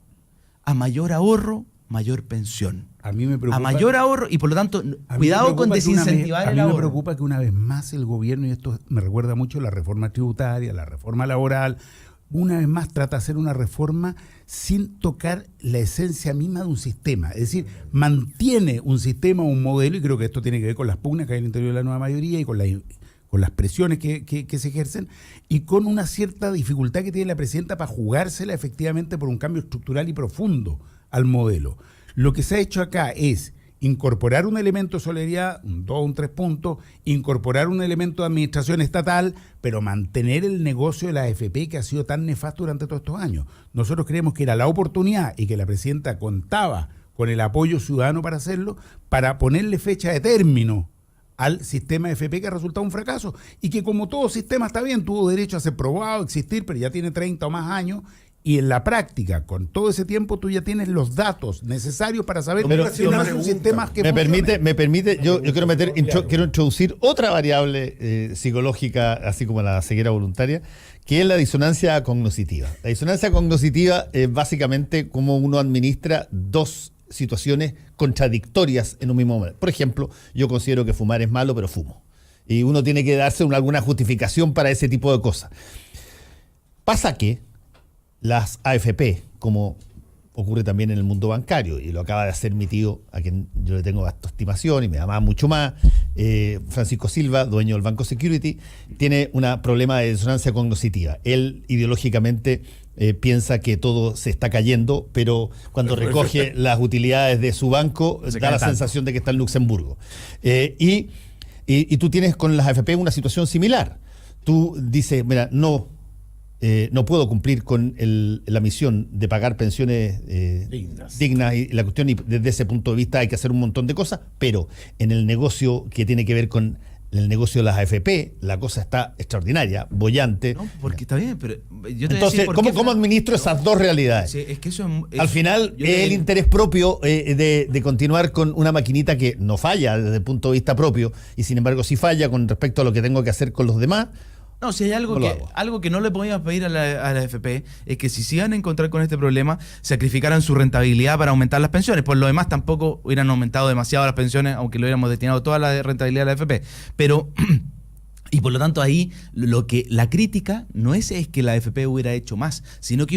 Speaker 5: A mayor ahorro, mayor pensión.
Speaker 3: A mí me preocupa,
Speaker 5: a mayor ahorro y por lo tanto, cuidado con desincentivar el ahorro.
Speaker 3: A mí me preocupa que una vez más el gobierno, y esto me recuerda mucho la reforma tributaria, la reforma laboral, una vez más trata de hacer una reforma sin tocar la esencia misma de un sistema. Es decir, mantiene un sistema, un modelo, y creo que esto tiene que ver con las pugnas que hay en el interior de la nueva mayoría y con las presiones que se ejercen y con una cierta dificultad que tiene la presidenta para jugársela efectivamente por un cambio estructural y profundo al modelo. Lo que se ha hecho acá es incorporar un elemento de solidaridad, un 2, un 3 puntos, incorporar un elemento de administración estatal, pero mantener el negocio de la AFP que ha sido tan nefasto durante todos estos años. Nosotros creemos que era la oportunidad y que la presidenta contaba con el apoyo ciudadano para hacerlo, para ponerle fecha de término al sistema AFP que ha resultado un fracaso y que como todo sistema está bien, tuvo derecho a ser probado, a existir, pero ya tiene 30 o más años. Y en la práctica, con todo ese tiempo, tú ya tienes los datos necesarios para saber si no es un sistema que
Speaker 2: me permite, yo quiero introducir otra variable psicológica, así como la ceguera voluntaria, que es la disonancia cognitiva. La disonancia cognitiva es básicamente cómo uno administra dos situaciones contradictorias en un mismo momento. Por ejemplo, yo considero que fumar es malo, pero fumo. Y uno tiene que darse alguna justificación para ese tipo de cosas. Pasa que las AFP, como ocurre también en el mundo bancario, y lo acaba de hacer mi tío, a quien yo le tengo bastante estimación y me ama mucho más, Francisco Silva, dueño del Banco Security, tiene un problema de disonancia cognitiva. Él ideológicamente piensa que todo se está cayendo, pero cuando recoge las utilidades de su banco, da la sensación de que está en Luxemburgo. Y tú tienes con las AFP una situación similar. Tú dices, mira, no puedo cumplir con la misión de pagar pensiones dignas y la cuestión, y desde ese punto de vista hay que hacer un montón de cosas, pero en el negocio que tiene que ver con el negocio de las AFP, la cosa está extraordinaria, bollante.
Speaker 5: No, porque está bien, pero yo te
Speaker 2: entonces, ¿cómo administro esas dos realidades?
Speaker 5: Sí, es que eso
Speaker 2: al final, el interés propio de continuar con una maquinita que no falla desde el punto de vista propio, y sin embargo sí falla con respecto a lo que tengo que hacer con los demás.
Speaker 5: No, si hay algo que no le podíamos pedir a la AFP es que si se iban a encontrar con este problema, sacrificaran su rentabilidad para aumentar las pensiones. Por lo demás, tampoco hubieran aumentado demasiado las pensiones, aunque lo hubiéramos destinado toda la rentabilidad a la AFP. Pero y por lo tanto ahí la crítica no es que la AFP hubiera hecho más, sino que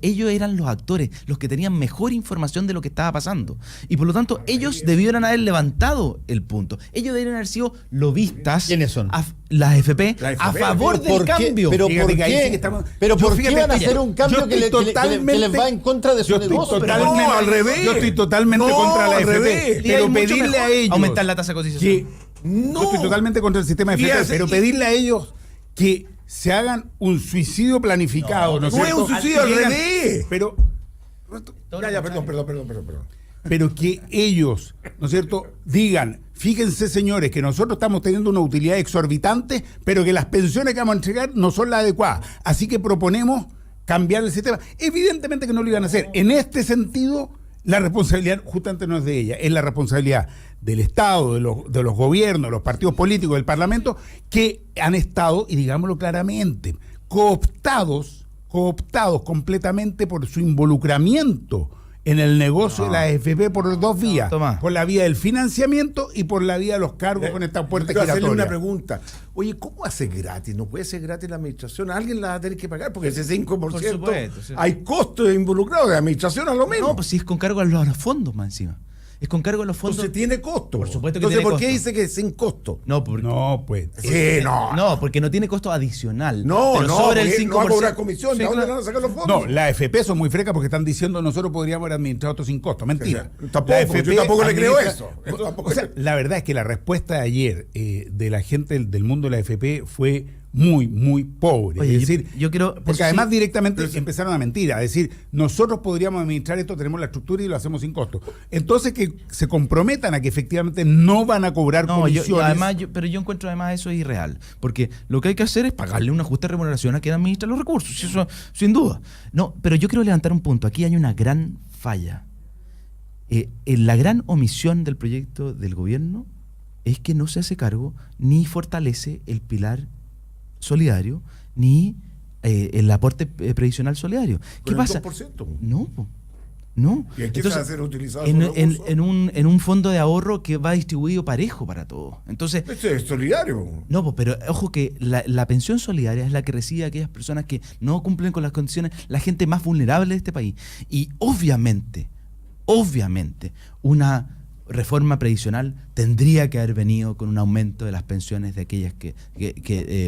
Speaker 5: ellos eran los actores, los que tenían mejor información de lo que estaba pasando. Y por lo tanto ellos debieron haber levantado el punto. Ellos debieron haber sido lobistas.
Speaker 2: ¿Quiénes son?
Speaker 5: Las AFP a favor del cambio.
Speaker 2: ¿Pero por qué? ¿Pero por qué van a hacer un cambio que les va en contra de su negocio?
Speaker 3: Al revés. Yo estoy totalmente contra la AFP. Pero pedirle a ellos
Speaker 5: aumentar la tasa de cotización.
Speaker 3: Yo estoy totalmente contra el sistema de FP, pero pedirle a ellos que se hagan un suicidio planificado.
Speaker 4: No es un suicidio al revés.
Speaker 3: Pero...
Speaker 4: Perdón.
Speaker 3: Pero que ellos, ¿no es cierto?, digan, fíjense señores, que nosotros estamos teniendo una utilidad exorbitante, pero que las pensiones que vamos a entregar no son las adecuadas. Así que proponemos cambiar el sistema. Evidentemente que no lo iban a hacer. En este sentido, la responsabilidad justamente no es de ella, es la responsabilidad del Estado, de los gobiernos, de los partidos políticos, del Parlamento, que han estado, y digámoslo claramente, cooptados completamente por su involucramiento en el negocio de la AFP por dos vías, por la vía del financiamiento y por la vía de los cargos con esta puerta giratoria.
Speaker 4: Hacerle una pregunta. Oye, ¿cómo hace gratis? ¿No puede ser gratis la administración? Alguien la va a tener que pagar porque ese 5%, por supuesto, sí. Hay costos involucrados de administración a lo menos.
Speaker 5: No, pues si es con cargo a los fondos más encima. Es con cargo a los fondos.
Speaker 4: Entonces tiene costo.
Speaker 5: Por supuesto que
Speaker 4: Entonces,
Speaker 5: tiene
Speaker 4: ¿por qué
Speaker 5: costo?
Speaker 4: dice que es sin costo?
Speaker 5: No, porque,
Speaker 4: no,
Speaker 5: porque no tiene costo adicional.
Speaker 4: Pero sobre el 5%.
Speaker 5: No va a
Speaker 4: cobrar comisión. ¿De dónde van a sacar los fondos?
Speaker 3: No, la AFP son muy frecas porque están diciendo nosotros podríamos haber administrado esto sin costo. Mentira.
Speaker 4: Yo tampoco le creo eso.
Speaker 3: La verdad es que la respuesta de ayer de la gente del mundo de la AFP fue muy pobre.
Speaker 5: Oye,
Speaker 3: es decir,
Speaker 5: yo quiero,
Speaker 3: porque además directamente empezaron a mentir, a decir, nosotros podríamos administrar esto, tenemos la estructura y lo hacemos sin costo. Entonces que se comprometan a que efectivamente no van a cobrar comisiones.
Speaker 5: Pero yo encuentro además eso es irreal, porque lo que hay que hacer es pagarle una justa remuneración a quien administra los recursos, eso sin duda. No, pero yo quiero levantar un punto. Aquí hay una gran falla. La gran omisión del proyecto del gobierno es que no se hace cargo ni fortalece el pilar solidario ni el aporte previsional solidario. ¿Qué pasa?
Speaker 4: 2%.
Speaker 5: No.
Speaker 4: ¿Y en qué se va a ser utilizado
Speaker 5: en un fondo de ahorro que va distribuido parejo para todos. Entonces,
Speaker 4: esto es solidario.
Speaker 5: No, pero ojo que la pensión solidaria es la que recibe a aquellas personas que no cumplen con las condiciones, la gente más vulnerable de este país. Y obviamente, una reforma previsional tendría que haber venido con un aumento de las pensiones de aquellas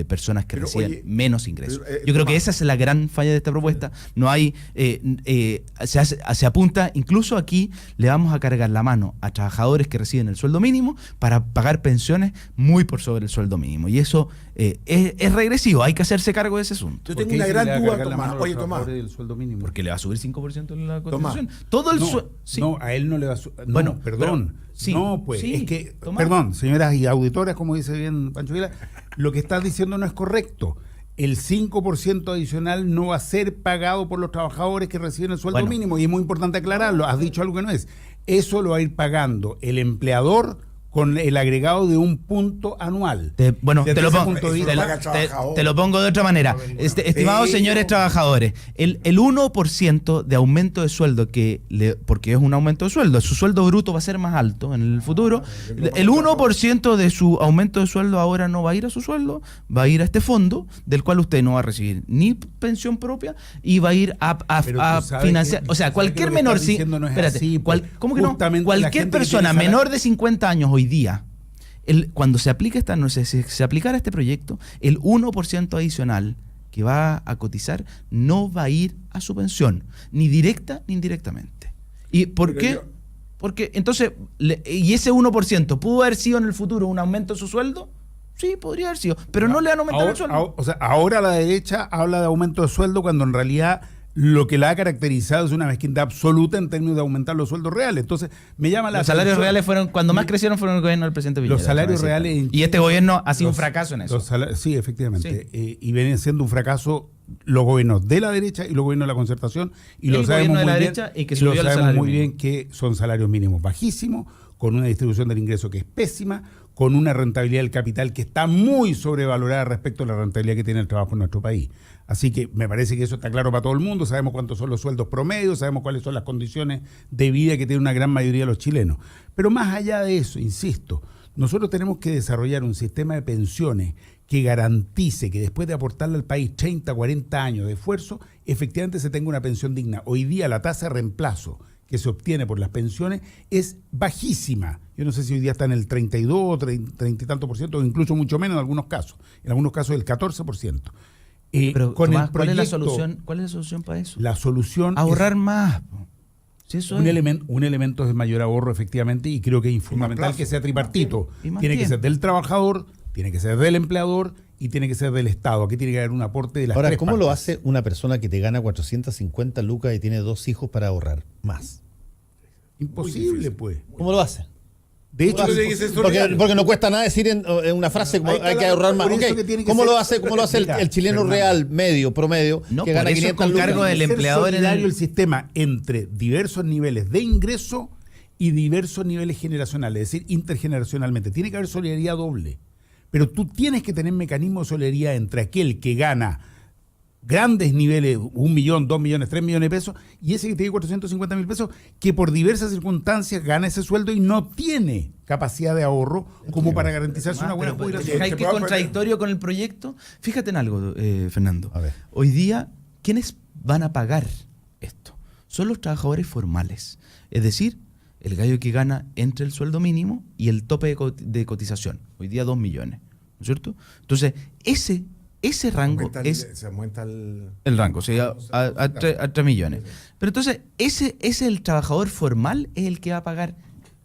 Speaker 5: personas que reciben menos ingresos. Yo creo que esa es la gran falla de esta propuesta. No hay, se apunta, incluso aquí le vamos a cargar la mano a trabajadores que reciben el sueldo mínimo para pagar pensiones muy por sobre el sueldo mínimo. Y eso es regresivo, hay que hacerse cargo de ese asunto.
Speaker 4: Yo tengo una gran duda, Tomás. Oye, Tomás.
Speaker 5: Porque le va a subir 5% en la Constitución.
Speaker 4: Tomás.
Speaker 5: Todo el
Speaker 3: No, a él no le va a subir.
Speaker 5: Bueno,
Speaker 3: perdón.
Speaker 5: Sí,
Speaker 3: no, pues,
Speaker 5: sí,
Speaker 3: es que,
Speaker 5: Tomás.
Speaker 3: perdón, señoras y auditoras, como dice bien Pancho Vila, lo que estás diciendo no es correcto. El 5% adicional no va a ser pagado por los trabajadores que reciben el sueldo mínimo, y es muy importante aclararlo, has dicho algo que no es. Eso lo va a ir pagando el empleador con el agregado de un punto anual.
Speaker 5: Te lo pongo de otra manera. Estimados señores trabajadores, el 1% de aumento de sueldo, porque es un aumento de sueldo, su sueldo bruto va a ser más alto en el futuro, el 1% de su aumento de sueldo ahora no va a ir a su sueldo, va a ir a este fondo, del cual usted no va a recibir ni pensión propia y va a ir a financiar. O sea, cualquier menor... ¿Cómo que no? Cualquier persona menor de 50 años hoy día, cuando se aplica se aplicara este proyecto, el 1% adicional que va a cotizar no va a ir a su pensión, ni directa ni indirectamente. ¿Y por qué? Porque entonces, ¿y ese 1% pudo haber sido en el futuro un aumento de su sueldo? Sí, podría haber sido, pero no le han aumentado el sueldo.
Speaker 3: O sea, ahora la derecha habla de aumento de sueldo cuando en realidad lo que la ha caracterizado es una mezquindad absoluta en términos de aumentar los sueldos reales. Entonces, me llama la
Speaker 5: atención. Los salarios reales cuando más crecieron fueron el gobierno del presidente Piñera.
Speaker 3: Los salarios reales...
Speaker 5: Y este gobierno ha sido un fracaso en eso.
Speaker 3: Sí, efectivamente. Sí. Y vienen siendo un fracaso los gobiernos de la derecha y los gobiernos de la concertación. Y lo sabemos muy bien que son salarios mínimos bajísimos, con una distribución del ingreso que es pésima, con una rentabilidad del capital que está muy sobrevalorada respecto a la rentabilidad que tiene el trabajo en nuestro país. Así que me parece que eso está claro para todo el mundo, sabemos cuántos son los sueldos promedios, sabemos cuáles son las condiciones de vida que tiene una gran mayoría de los chilenos. Pero más allá de eso, insisto, nosotros tenemos que desarrollar un sistema de pensiones que garantice que después de aportarle al país 30, 40 años de esfuerzo, efectivamente se tenga una pensión digna. Hoy día la tasa de reemplazo que se obtiene por las pensiones es bajísima. Yo no sé si hoy día está en el 32, 30 y tanto por ciento, o incluso mucho menos en algunos casos el 14%.
Speaker 5: Pero, con Tomás, ¿cuál es la solución para eso?
Speaker 3: La solución
Speaker 5: ahorrar más. Sí, eso
Speaker 3: un elemento de mayor ahorro, efectivamente, y creo que es fundamental que sea tripartito. Tiene que ser del trabajador, tiene que ser del empleador y tiene que ser del Estado. Aquí tiene que haber un aporte de las
Speaker 2: Ahora,
Speaker 3: tres
Speaker 2: ¿cómo
Speaker 3: partes.
Speaker 2: lo hace una persona que te gana 450 lucas y tiene 2 hijos para ahorrar más?
Speaker 3: Imposible, pues.
Speaker 2: ¿Cómo lo hace?
Speaker 3: De hecho,
Speaker 2: porque no cuesta nada decir en una frase como hay que ahorrar más. Okay. ¿Cómo lo hace el chileno real, medio, promedio, que gana 500
Speaker 11: con
Speaker 2: lucas?
Speaker 11: cargo del empleador en
Speaker 3: el sistema entre diversos niveles de ingreso y diversos niveles generacionales, es decir, intergeneracionalmente. Tiene que haber solidaridad doble. Pero tú tienes que tener mecanismos de solidaridad entre aquel que gana grandes niveles, 1 millón, 2 millones, 3 millones de pesos, y ese que tiene 450.000 pesos, que por diversas circunstancias gana ese sueldo y no tiene capacidad de ahorro como para garantizarse una buena jubilación.
Speaker 5: ¿Hay que contradictorio con el proyecto? Fíjate en algo, Fernando.
Speaker 2: A ver.
Speaker 5: Hoy día, ¿quiénes van a pagar esto? Son los trabajadores formales. Es decir, el gallo que gana entre el sueldo mínimo y el tope de cotización. Hoy día 2 millones. ¿No es cierto? Entonces, ese rango
Speaker 4: se aumenta el
Speaker 5: rango, o sea, a 3 millones. Pero entonces, ese el trabajador formal es el que va a pagar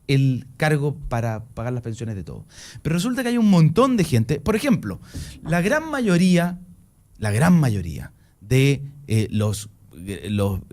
Speaker 5: el cargo para pagar las pensiones de todos. Pero resulta que hay un montón de gente, por ejemplo, la gran mayoría de los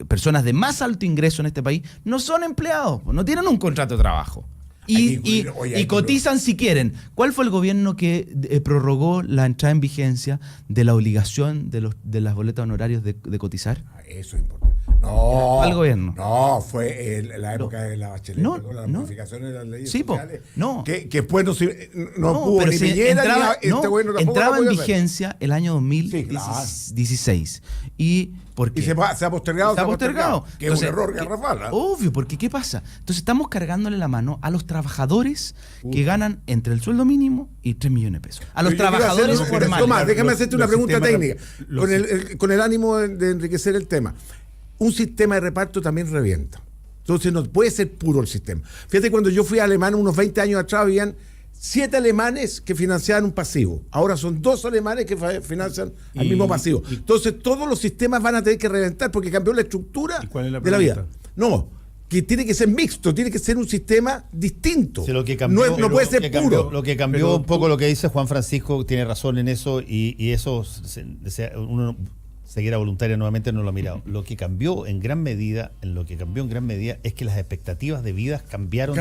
Speaker 5: personas de más alto ingreso en este país no son empleados, no tienen un contrato de trabajo. Y cotizan si quieren. ¿Cuál fue el gobierno que prorrogó la entrada en vigencia de la obligación de las boletas honorarias de cotizar?
Speaker 4: Eso es importante. No.
Speaker 5: ¿Cuál gobierno?
Speaker 4: No, fue la época de la Bachelet. Las modificaciones de las leyes sociales. Que después no pudo ni Piñera ni este gobierno tampoco.
Speaker 5: Entraba en vigencia el año 2016. Y
Speaker 4: se ha postergado.
Speaker 5: Se ha postergado.
Speaker 4: Que es un error garrafal.
Speaker 5: Obvio, porque ¿qué pasa? Entonces estamos cargándole la mano a los trabajadores que ganan entre el sueldo mínimo y 3 millones de pesos. A los trabajadores formales.
Speaker 4: Tomás, déjame hacerte una pregunta técnica. Con el ánimo de enriquecer el tema. Un sistema de reparto también revienta. Entonces no puede ser puro el sistema. Fíjate, cuando yo fui a Alemania unos 20 años atrás, habían 7 alemanes que financiaban un pasivo. Ahora son 2 alemanes que financian al mismo pasivo. Entonces todos los sistemas van a tener que reventar porque cambió la estructura de la vida. No, que tiene que ser mixto, tiene que ser un sistema distinto.
Speaker 2: Sí, lo que cambió,
Speaker 4: no puede ser puro.
Speaker 2: Lo que cambió un poco lo que dice Juan Francisco, tiene razón en eso, y eso uno seguir a voluntaria nuevamente no lo ha mirado. Lo que cambió en gran medida es que las expectativas de vida cambiaron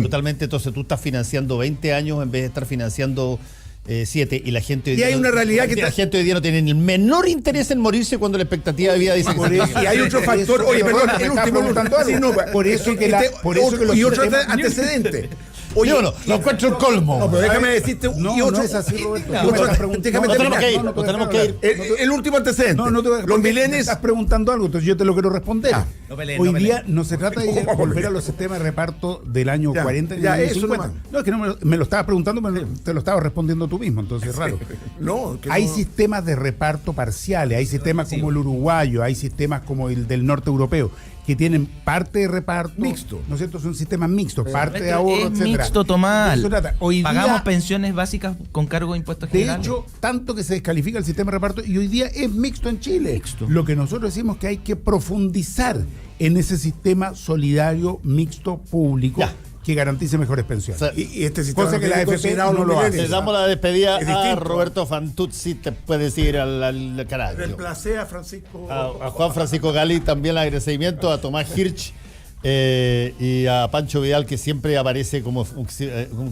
Speaker 2: totalmente. Entonces tú estás financiando 20 años en vez de estar financiando 7, y la gente hoy día,
Speaker 4: hay una realidad que
Speaker 2: la gente hoy día no tiene ni el menor interés en morirse cuando la expectativa de vida dice
Speaker 4: y hay otro factor. Oye, perdón, el último. Por eso que y otro antecedente.
Speaker 2: Oye, yo lo encuentro el colmo.
Speaker 4: No, pero déjame decirte.
Speaker 3: No es así, Roberto.
Speaker 2: Tenemos que ir.
Speaker 4: El último antecedente. Los milenios.
Speaker 3: Estás preguntando algo, entonces yo te lo quiero responder. Hoy día no se trata de volver a los sistemas de reparto del año 40 y del año 50. No, es que me lo estabas preguntando, pero te lo estabas respondiendo tú mismo, entonces es raro. Hay sistemas de reparto parciales, hay sistemas como el uruguayo, hay sistemas como el del norte europeo, que tienen parte de reparto
Speaker 4: mixto,
Speaker 3: ¿no es cierto? Son sistemas mixtos, parte de ahorro,
Speaker 5: es
Speaker 3: etcétera.
Speaker 5: Mixto, Tomás.
Speaker 3: Hoy
Speaker 5: pagamos
Speaker 3: día,
Speaker 5: pensiones básicas con cargo de impuestos generales.
Speaker 3: De hecho, tanto que se descalifica el sistema de reparto y hoy día es mixto en Chile.
Speaker 5: Mixto.
Speaker 3: Lo que nosotros decimos que hay que profundizar en ese sistema solidario mixto público que garantice mejores pensiones.
Speaker 2: O sea,
Speaker 4: y este sistema
Speaker 3: cosa que la AFP no lo hace.
Speaker 2: Le damos la despedida a Roberto Fantuzzi, te puedes ir al canal.
Speaker 4: Reemplacé a Francisco.
Speaker 2: A Juan Francisco Gali, también el agradecimiento, a Tomás Hirsch y a Pancho Vidal, que siempre aparece como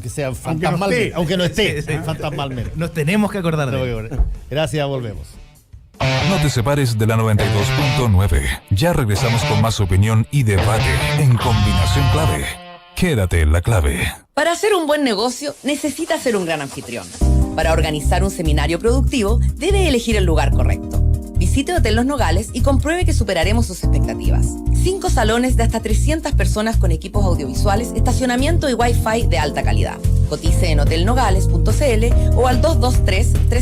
Speaker 2: que sea fantasmal, aunque no esté, fantasmalmente.
Speaker 5: Nos tenemos que acordar de él.
Speaker 2: Gracias, volvemos.
Speaker 1: No te separes de la 92.9. Ya regresamos con más opinión y debate en Combinación Clave. Quédate en la clave.
Speaker 10: Para hacer un buen negocio, necesita ser un gran anfitrión. Para organizar un seminario productivo, debe elegir el lugar correcto. Visite Hotel Los Nogales y compruebe que superaremos sus expectativas. 5 salones de hasta 300 personas con equipos audiovisuales, estacionamiento y Wi-Fi de alta calidad. Cotice en hotelnogales.cl o al 223-35.